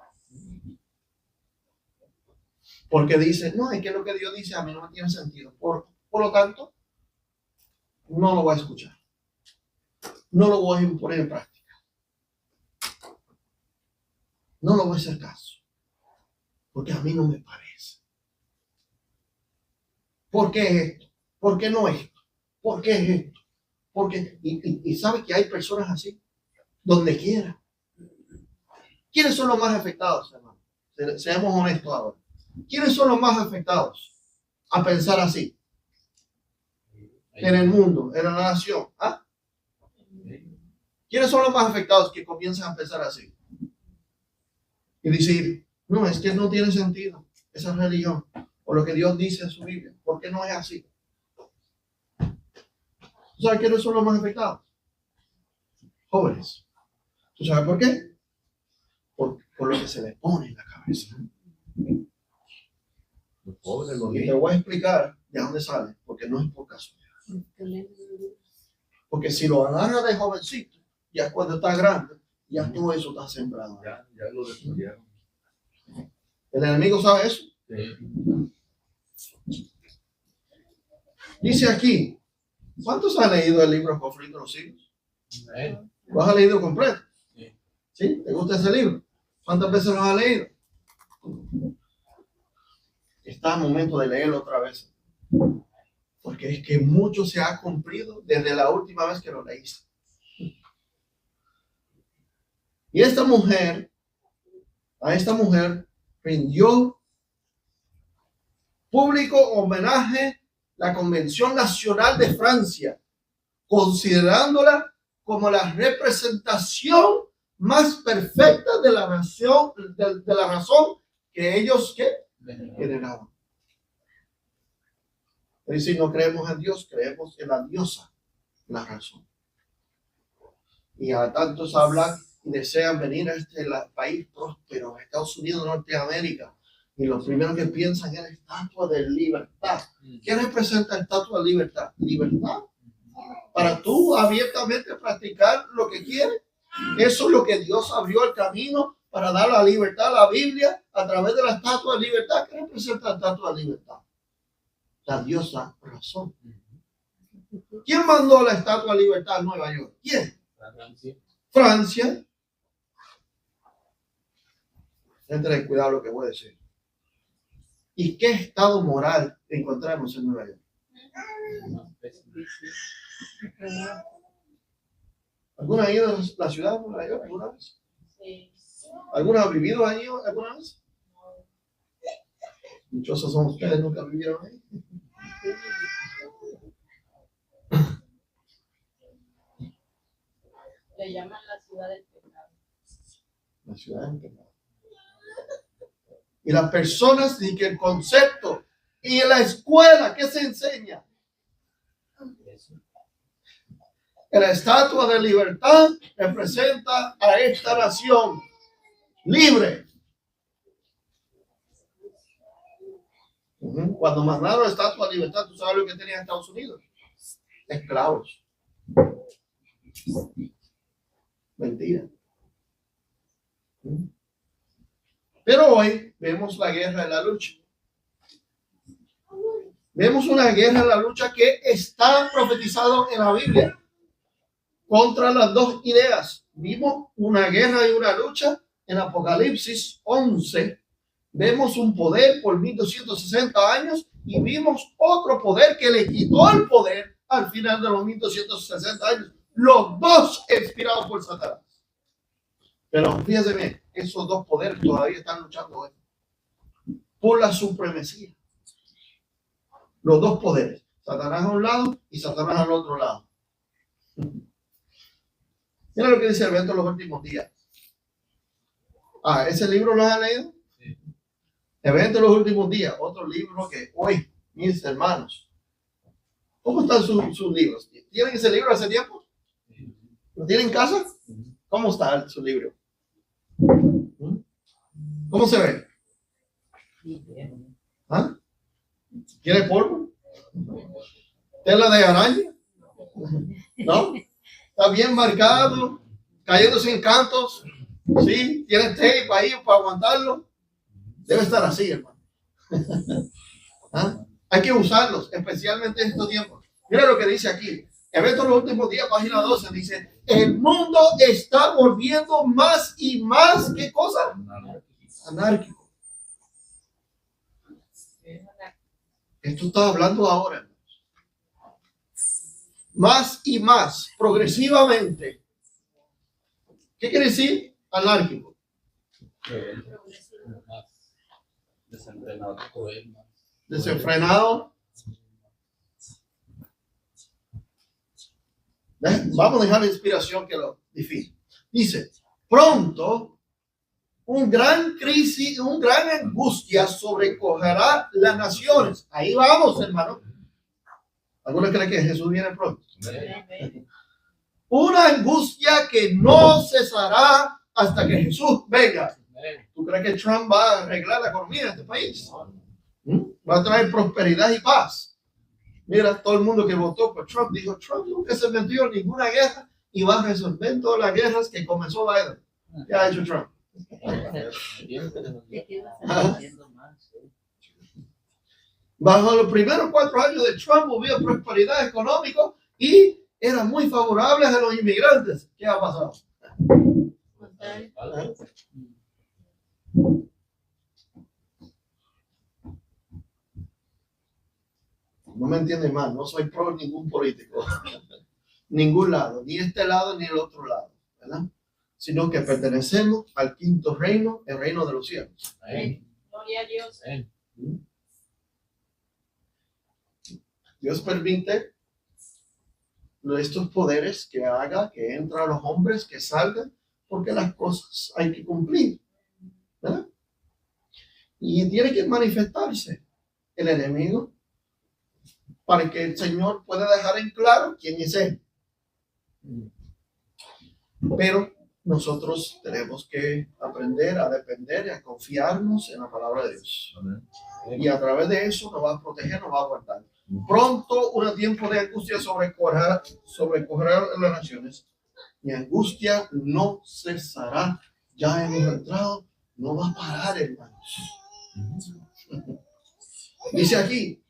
Porque dicen, no, es que lo que Dios dice a mí no me tiene sentido. Por lo tanto, no lo voy a escuchar. No lo voy a poner en práctica. No lo voy a hacer caso. Porque a mí no me parece. ¿Por qué esto? ¿Por qué no esto? ¿Por qué es esto? Porque, y sabe que hay personas así, donde quiera. ¿Quiénes son los más afectados, hermano? Seamos honestos ahora. ¿Quiénes son los más afectados a pensar así? En el mundo, en la nación. ¿Quiénes son los más afectados que comienzan a pensar así? Y decir, no, es que no tiene sentido esa religión o lo que Dios dice en su Biblia. ¿Por qué no es así? ¿Tú sabes quiénes son los más afectados? Jóvenes. ¿Tú sabes por qué? Por lo que se les pone en la cabeza. Los pobres, los Y te niños. voy a explicar de dónde sale, porque no es por casualidad. Porque si lo agarra de jovencito, ya cuando está grande, ya todo eso está sembrado. Ya lo destruyeron. ¿El enemigo sabe eso? Sí. Dice aquí, ¿cuántos han leído el libro Conflicto de los Siglos? ¿Lo has leído completo? ¿Sí? ¿Te gusta ese libro? ¿Cuántas veces lo has leído? Está el momento de leerlo otra vez. Porque es que mucho se ha cumplido desde la última vez que lo leíste. Y a esta mujer rindió público homenaje la Convención Nacional de Francia, considerándola como la representación más perfecta de la razón, de la razón que ellos generaban. Es decir, no creemos en Dios, creemos en la diosa, la razón. Y a tantos hablan y desean venir a este país próspero, a Estados Unidos, Norteamérica. Y lo primero que piensan es la estatua de libertad. ¿Qué representa la estatua de libertad? Libertad. Para tú abiertamente practicar lo que quieres. Eso es lo que Dios abrió el camino para dar la libertad a la Biblia a través de la estatua de libertad. ¿Qué representa la estatua de libertad? La diosa razón. ¿Quién mandó la estatua de libertad en Nueva York? ¿Quién? Francia. Ten cuidado lo que voy a decir. ¿Y qué estado moral encontramos en Nueva York? ¿Alguna ha ido a la ciudad de Nueva York alguna vez? Sí. ¿Alguna ha vivido ahí alguna vez? Dichosos son ustedes, nunca vivieron ahí. Le llaman la ciudad del pecado. La ciudad del pecado. Y las personas, y que el concepto, y en la escuela, ¿qué se enseña? Que la estatua de libertad representa a esta nación libre. Cuando mandaron la estatua de libertad, ¿tú sabes lo que tenía Estados Unidos? Esclavos. Mentira. Pero hoy vemos la guerra de la lucha. Vemos una guerra de la lucha que está profetizado en la Biblia contra las dos ideas. Vimos una guerra y una lucha en Apocalipsis 11. Vemos un poder por 1260 años y vimos otro poder que le quitó el poder al final de los 1260 años. Los dos inspirados por Satanás. Pero fíjense bien, esos dos poderes todavía están luchando hoy por la supremacía. Los dos poderes, Satanás a un lado y Satanás al otro lado. Mira lo que dice el evento de los últimos días. ¿Ese libro lo has leído? Sí. Evento de los últimos días, otro libro que hoy, mis hermanos, ¿cómo están sus libros? ¿Tienen ese libro hace tiempo? ¿Lo tienen en casa? ¿Cómo está su libro? ¿Cómo se ve? ¿Ah? ¿Tiene polvo? ¿Tela de araña? ¿No? Está bien marcado, cayéndose en cantos. ¿Sí? ¿Tiene tape ahí para aguantarlo? Debe estar así, hermano. ¿Ah? Hay que usarlos, especialmente en estos tiempos. Mira lo que dice aquí. Evento de los últimos días, página 12, dice: el mundo está volviendo más y más, ¿qué cosa? Anárquico. Esto está hablando ahora. Más y más, progresivamente. ¿Qué quiere decir anárquico? Desenfrenado. Vamos a dejar la inspiración que lo define. Dice: pronto un gran crisis, un gran angustia sobrecogerá las naciones. Ahí vamos, hermano. ¿Algunos creen que Jesús viene pronto? Una angustia que no cesará hasta que Jesús venga. ¿Tú crees que Trump va a arreglar la economía de este país? Va a traer prosperidad y paz. Mira, todo el mundo que votó por Trump dijo: Trump nunca se metió en ninguna guerra y va a resolver todas las guerras que comenzó Biden. ¿Qué ha hecho Trump? Bajo los primeros 4 años de Trump hubo prosperidad económica y era muy favorable a los inmigrantes. ¿Qué ha pasado? Contrario. No me entienden mal, no soy pro ningún político, ningún lado, ni este lado ni el otro lado, ¿verdad? Sino que pertenecemos al quinto reino, el reino de los cielos. Amén. Gloria a Dios. Amén. Dios permite estos poderes que haga, que entran los hombres, que salgan, porque las cosas hay que cumplir, ¿verdad? Y tiene que manifestarse el enemigo para que el Señor pueda dejar en claro quién es Él. Pero nosotros tenemos que aprender a depender y a confiarnos en la palabra de Dios. Amén. Y a través de eso nos va a proteger, nos va a guardar. Pronto un tiempo de angustia sobrecorrerá las naciones. Y angustia no cesará. Ya hemos entrado, no va a parar, hermanos. Dice aquí,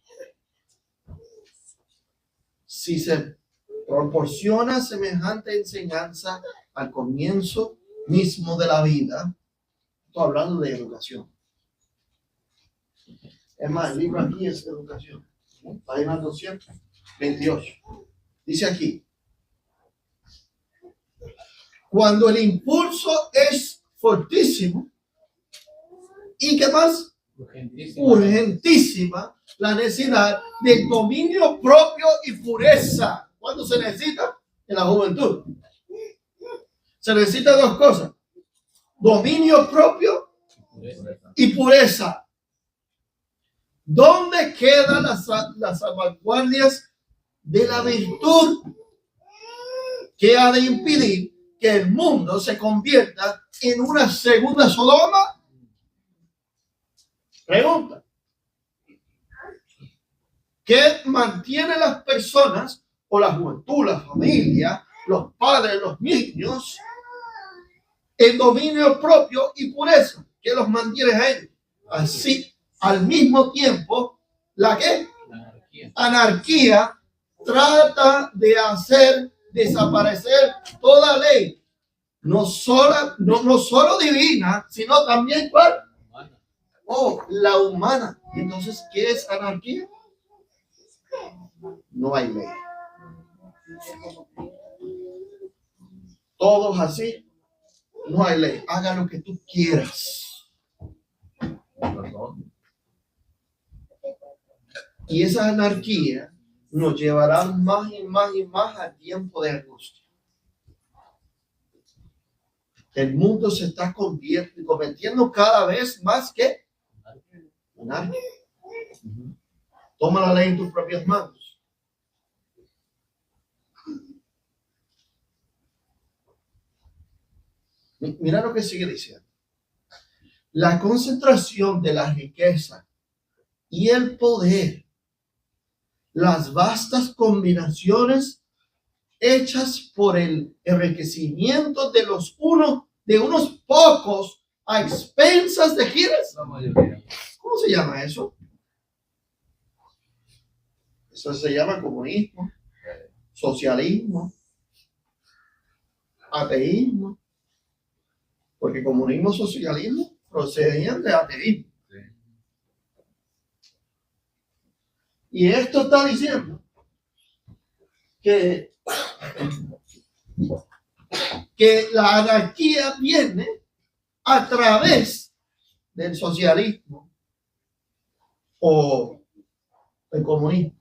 si se proporciona semejante enseñanza al comienzo mismo de la vida, estoy hablando de educación. Es más, el libro aquí es educación. Página 228. Dice aquí, cuando el impulso es fortísimo y que más urgentísima la necesidad del dominio propio y pureza. ¿Cuándo se necesita? En la juventud. Se necesita 2 cosas: dominio propio y pureza. ¿Dónde quedan las salvaguardias de la virtud que ha de impedir que el mundo se convierta en una segunda Sodoma? Pregunta. ¿Qué mantiene las personas o la juventud, la familia, los padres, los niños en dominio propio y pureza? ¿Qué los mantiene a ellos? Así, al mismo tiempo, ¿la qué? Anarquía trata de hacer desaparecer toda ley, no solo divina, sino también ¿cuál? La humana. Entonces, ¿qué es anarquía? No hay ley. Todos así, no hay ley. Haga lo que tú quieras. Y esa anarquía nos llevará más y más y más al tiempo de angustia. El mundo se está convirtiendo cada vez más que anarquía. Toma la ley en tus propias manos. Mira lo que sigue diciendo. La concentración de la riqueza y el poder, las vastas combinaciones hechas por el enriquecimiento de unos pocos a expensas de ¿quiénes? La mayoría. ¿Cómo se llama eso? Eso se llama comunismo, socialismo, ateísmo, porque comunismo y socialismo procedían de ateísmo. Sí. Y esto está diciendo que la anarquía viene a través del socialismo o el comunismo.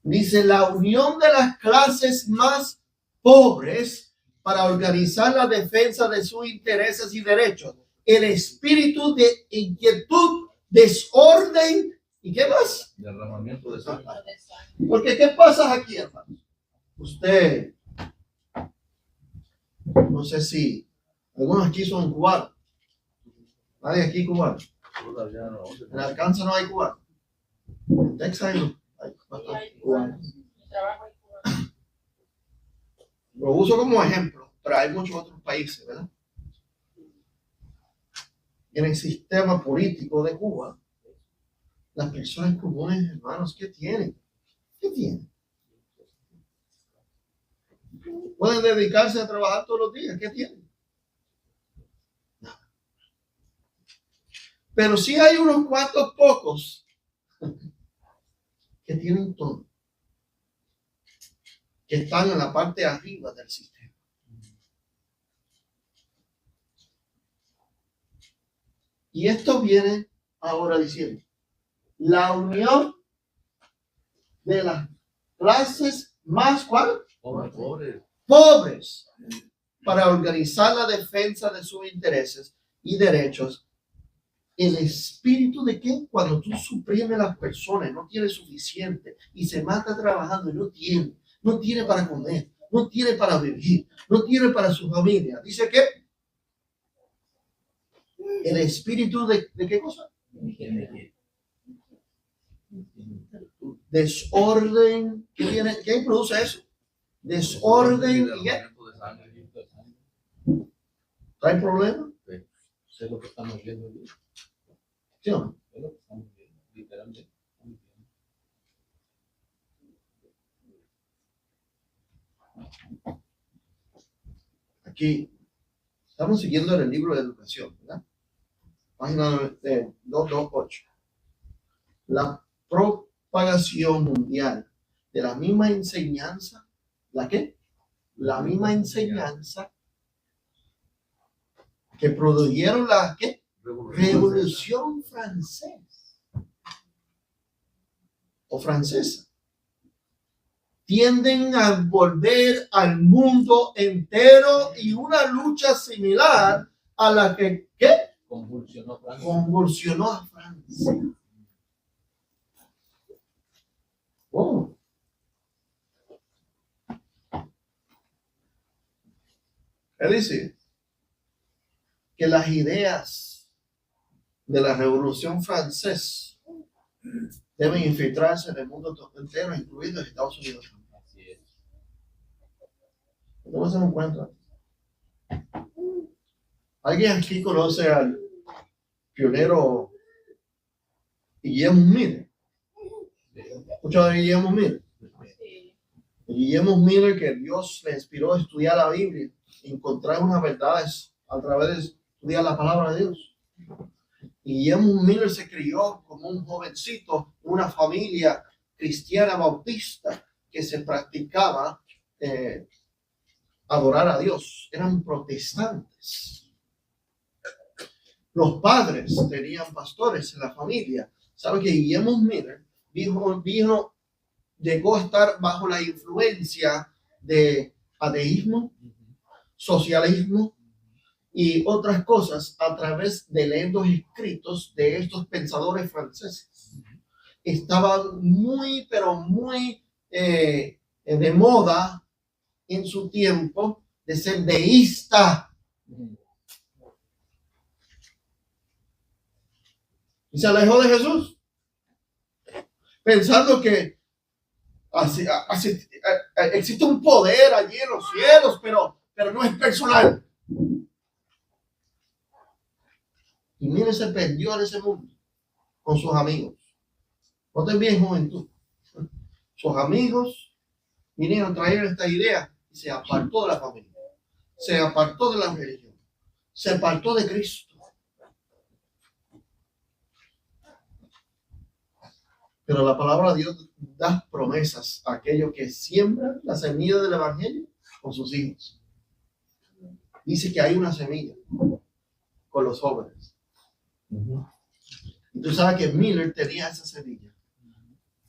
Dice la unión de las clases más pobres para organizar la defensa de sus intereses y derechos. El espíritu de inquietud, desorden y ¿qué más? Derramamiento de sangre. Porque ¿qué pasa aquí, hermano? Usted, no sé si algunos aquí son cubanos. Nadie aquí cubano. Todavía no. En Arkansas no hay cubanos. En Texas hay bastantes cubanos. Lo uso como ejemplo, pero hay muchos otros países, ¿verdad? en el sistema político de Cuba, las personas comunes, hermanos, ¿qué tienen? ¿Qué tienen? Pueden dedicarse a trabajar todos los días. ¿Qué tienen? Nada. Pero sí hay unos cuantos pocos que tienen todo, que están en la parte de arriba del sistema. Y esto viene ahora diciendo, la unión de las clases más pobres para organizar la defensa de sus intereses y derechos. El espíritu de que cuando tú suprimes a las personas, no tiene suficiente y se mata trabajando y no tiene para comer, no tiene para vivir, no tiene para su familia. Dice que el espíritu de qué cosa? Desorden. ¿Qué produce eso? Desorden. ¿Y qué? ¿Trae problema? Sé lo que estamos viendo hoy. ¿Sí o no? Es lo que estamos viendo, literalmente. Aquí estamos siguiendo en el libro de educación, ¿verdad? Página 228. La propagación mundial de la misma enseñanza. ¿La qué? La misma enseñanza que produjeron la ¿qué? Revolución Francesa o francesa. Tienden a volver al mundo entero y una lucha similar a la que ¿qué? Convulsionó a Francia. Oh. Él dice que las ideas de la Revolución Francesa deben infiltrarse en el mundo entero, incluido Estados Unidos. Así es. ¿Cómo se encuentra? ¿Alguien aquí conoce al pionero Guillermo Miller? ¿Escuchado de Guillermo Miller? Sí. Guillermo Miller, que Dios le inspiró a estudiar la Biblia, encontrar unas verdades a través de estudiar la palabra de Dios. Y Guillermo Miller se crió como un jovencito en una familia cristiana bautista que se practicaba adorar a Dios. Eran protestantes. Los padres tenían pastores en la familia. ¿Sabe que Guillermo Miller llegó a estar bajo la influencia de ateísmo, socialismo y otras cosas a través de leer los escritos de estos pensadores franceses? Estaba muy, pero muy de moda en su tiempo de ser deísta. Y se alejó de Jesús, pensando que existe un poder allí en los cielos, pero no es personal. Y mire, se perdió en ese mundo con sus amigos. No te bien, juventud. Sus amigos vinieron a traer esta idea y se apartó de la familia, se apartó de la religión, se apartó de Cristo. Pero la palabra de Dios da promesas a aquellos que siembran la semilla del evangelio con sus hijos. Dice que hay una semilla con los jóvenes. Y tú sabes que Miller tenía esa semilla.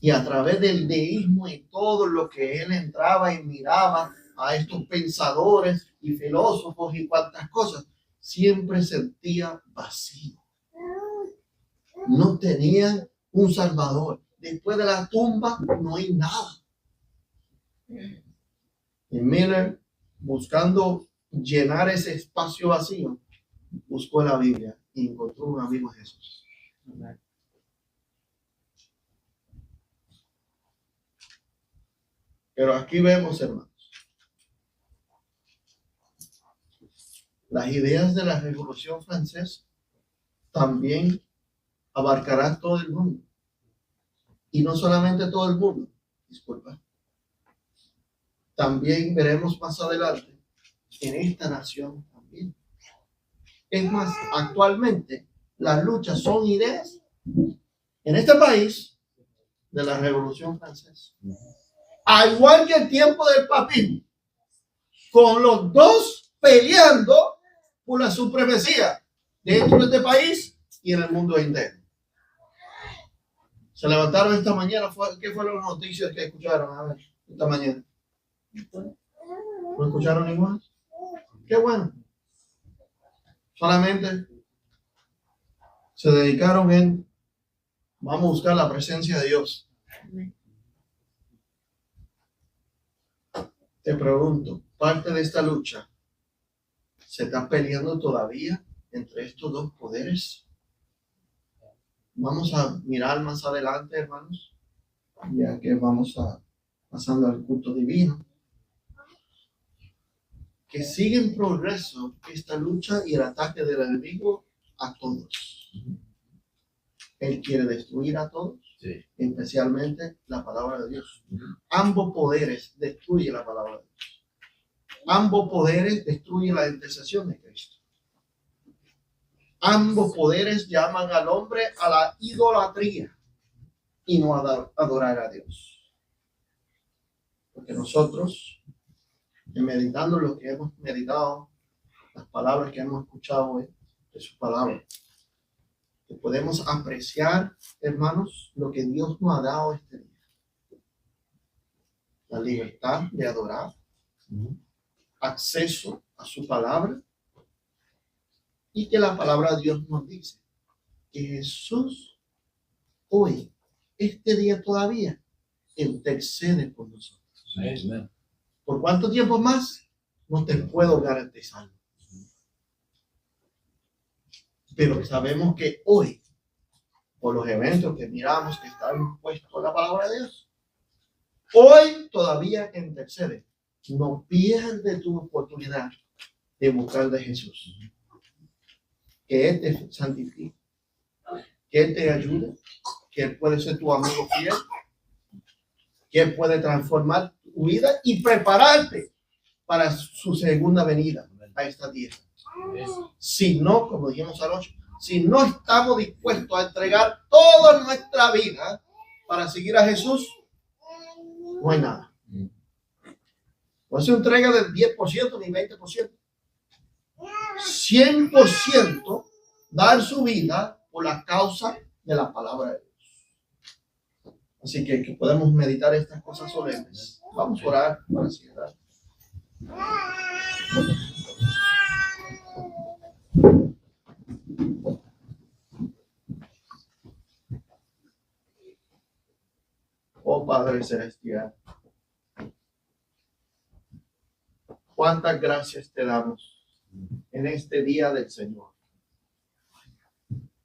Y a través del deísmo y todo lo que él entraba y miraba a estos pensadores y filósofos y cuantas cosas, siempre sentía vacío. No tenían un salvador. Después de la tumba no hay nada. Y Miller, buscando llenar ese espacio vacío, buscó la Biblia y encontró un amigo Jesús. Pero aquí vemos, hermanos, las ideas de la Revolución Francesa también abarcará todo el mundo. Y no solamente todo el mundo, disculpa. También veremos más adelante en esta nación también. Es más, actualmente las luchas son ideas en este país de la Revolución Francesa. Al igual que el tiempo del papismo, con los dos peleando por la supremacía dentro de este país y en el mundo entero. Se levantaron esta mañana, ¿qué fueron las noticias que escucharon? A ver, esta mañana. ¿No escucharon ninguna? Qué bueno. Solamente se dedicaron en, vamos a buscar la presencia de Dios. Te pregunto, parte de esta lucha se está peleando todavía entre estos dos poderes. Vamos a mirar más adelante, hermanos, ya que vamos pasando al culto divino, que sigue en progreso esta lucha y el ataque del enemigo a todos. Él quiere destruir a todos, Sí. especialmente la palabra de Dios. Ambos poderes destruyen la palabra de Dios. Ambos poderes destruyen la intercesión de Cristo. Ambos poderes llaman al hombre a la idolatría y no a adorar a Dios. Porque nosotros, meditando lo que hemos meditado, las palabras que hemos escuchado hoy, de su palabra, que podemos apreciar, hermanos, lo que Dios nos ha dado este día. La libertad de adorar, acceso a su palabra, y que la palabra de Dios nos dice que Jesús hoy, este día todavía, intercede por nosotros. Amén. ¿Por cuánto tiempo más? No te puedo garantizar. Pero sabemos que hoy, por los eventos que miramos que están puestos en la palabra de Dios, hoy todavía intercede. No pierdas tu oportunidad de buscar de Jesús. Que Él te santifique, que Él te ayude, que Él puede ser tu amigo fiel, que Él puede transformar tu vida y prepararte para su segunda venida a esta tierra. Si no, como dijimos anoche, si no estamos dispuestos a entregar toda nuestra vida para seguir a Jesús, no hay nada. No se entrega del 10% ni 20%. 100% dar su vida por la causa de la palabra de Dios. Así que podemos meditar estas cosas solemnes. Vamos a orar para cerrar. Oh Padre Celestial, cuántas gracias te damos en este día del Señor.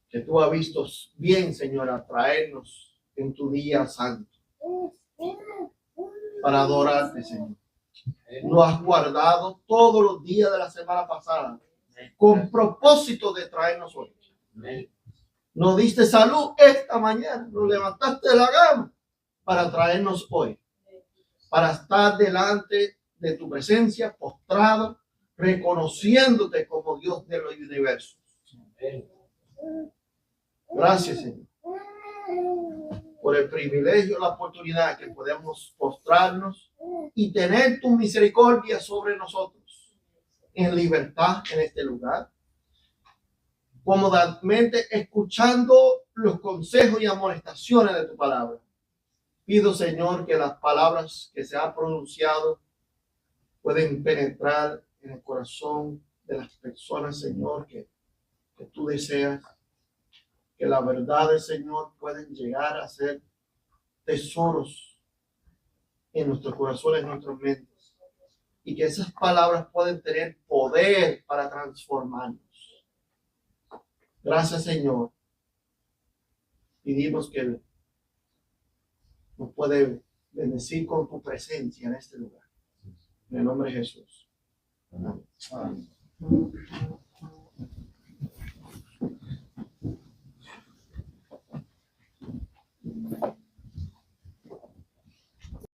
Que tú has visto bien, Señor, a traernos en tu día santo para adorarte, Señor. Nos has guardado todos los días de la semana pasada con propósito de traernos hoy. Nos diste salud esta mañana, nos levantaste de la cama para traernos hoy, para estar delante de tu presencia, postrado, reconociéndote como Dios de los universos. Gracias, Señor, por el privilegio, la oportunidad que podemos postrarnos y tener tu misericordia sobre nosotros en libertad en este lugar, cómodamente escuchando los consejos y amonestaciones de tu palabra. Pido, Señor, que las palabras que se han pronunciado pueden penetrar en el corazón de las personas, Señor, que tú deseas, que la verdad del Señor pueden llegar a ser tesoros en nuestros corazones, en nuestras mentes, y que esas palabras pueden tener poder para transformarnos. Gracias, Señor. Pedimos que nos puede bendecir con tu presencia en este lugar. En el nombre de Jesús. Amén.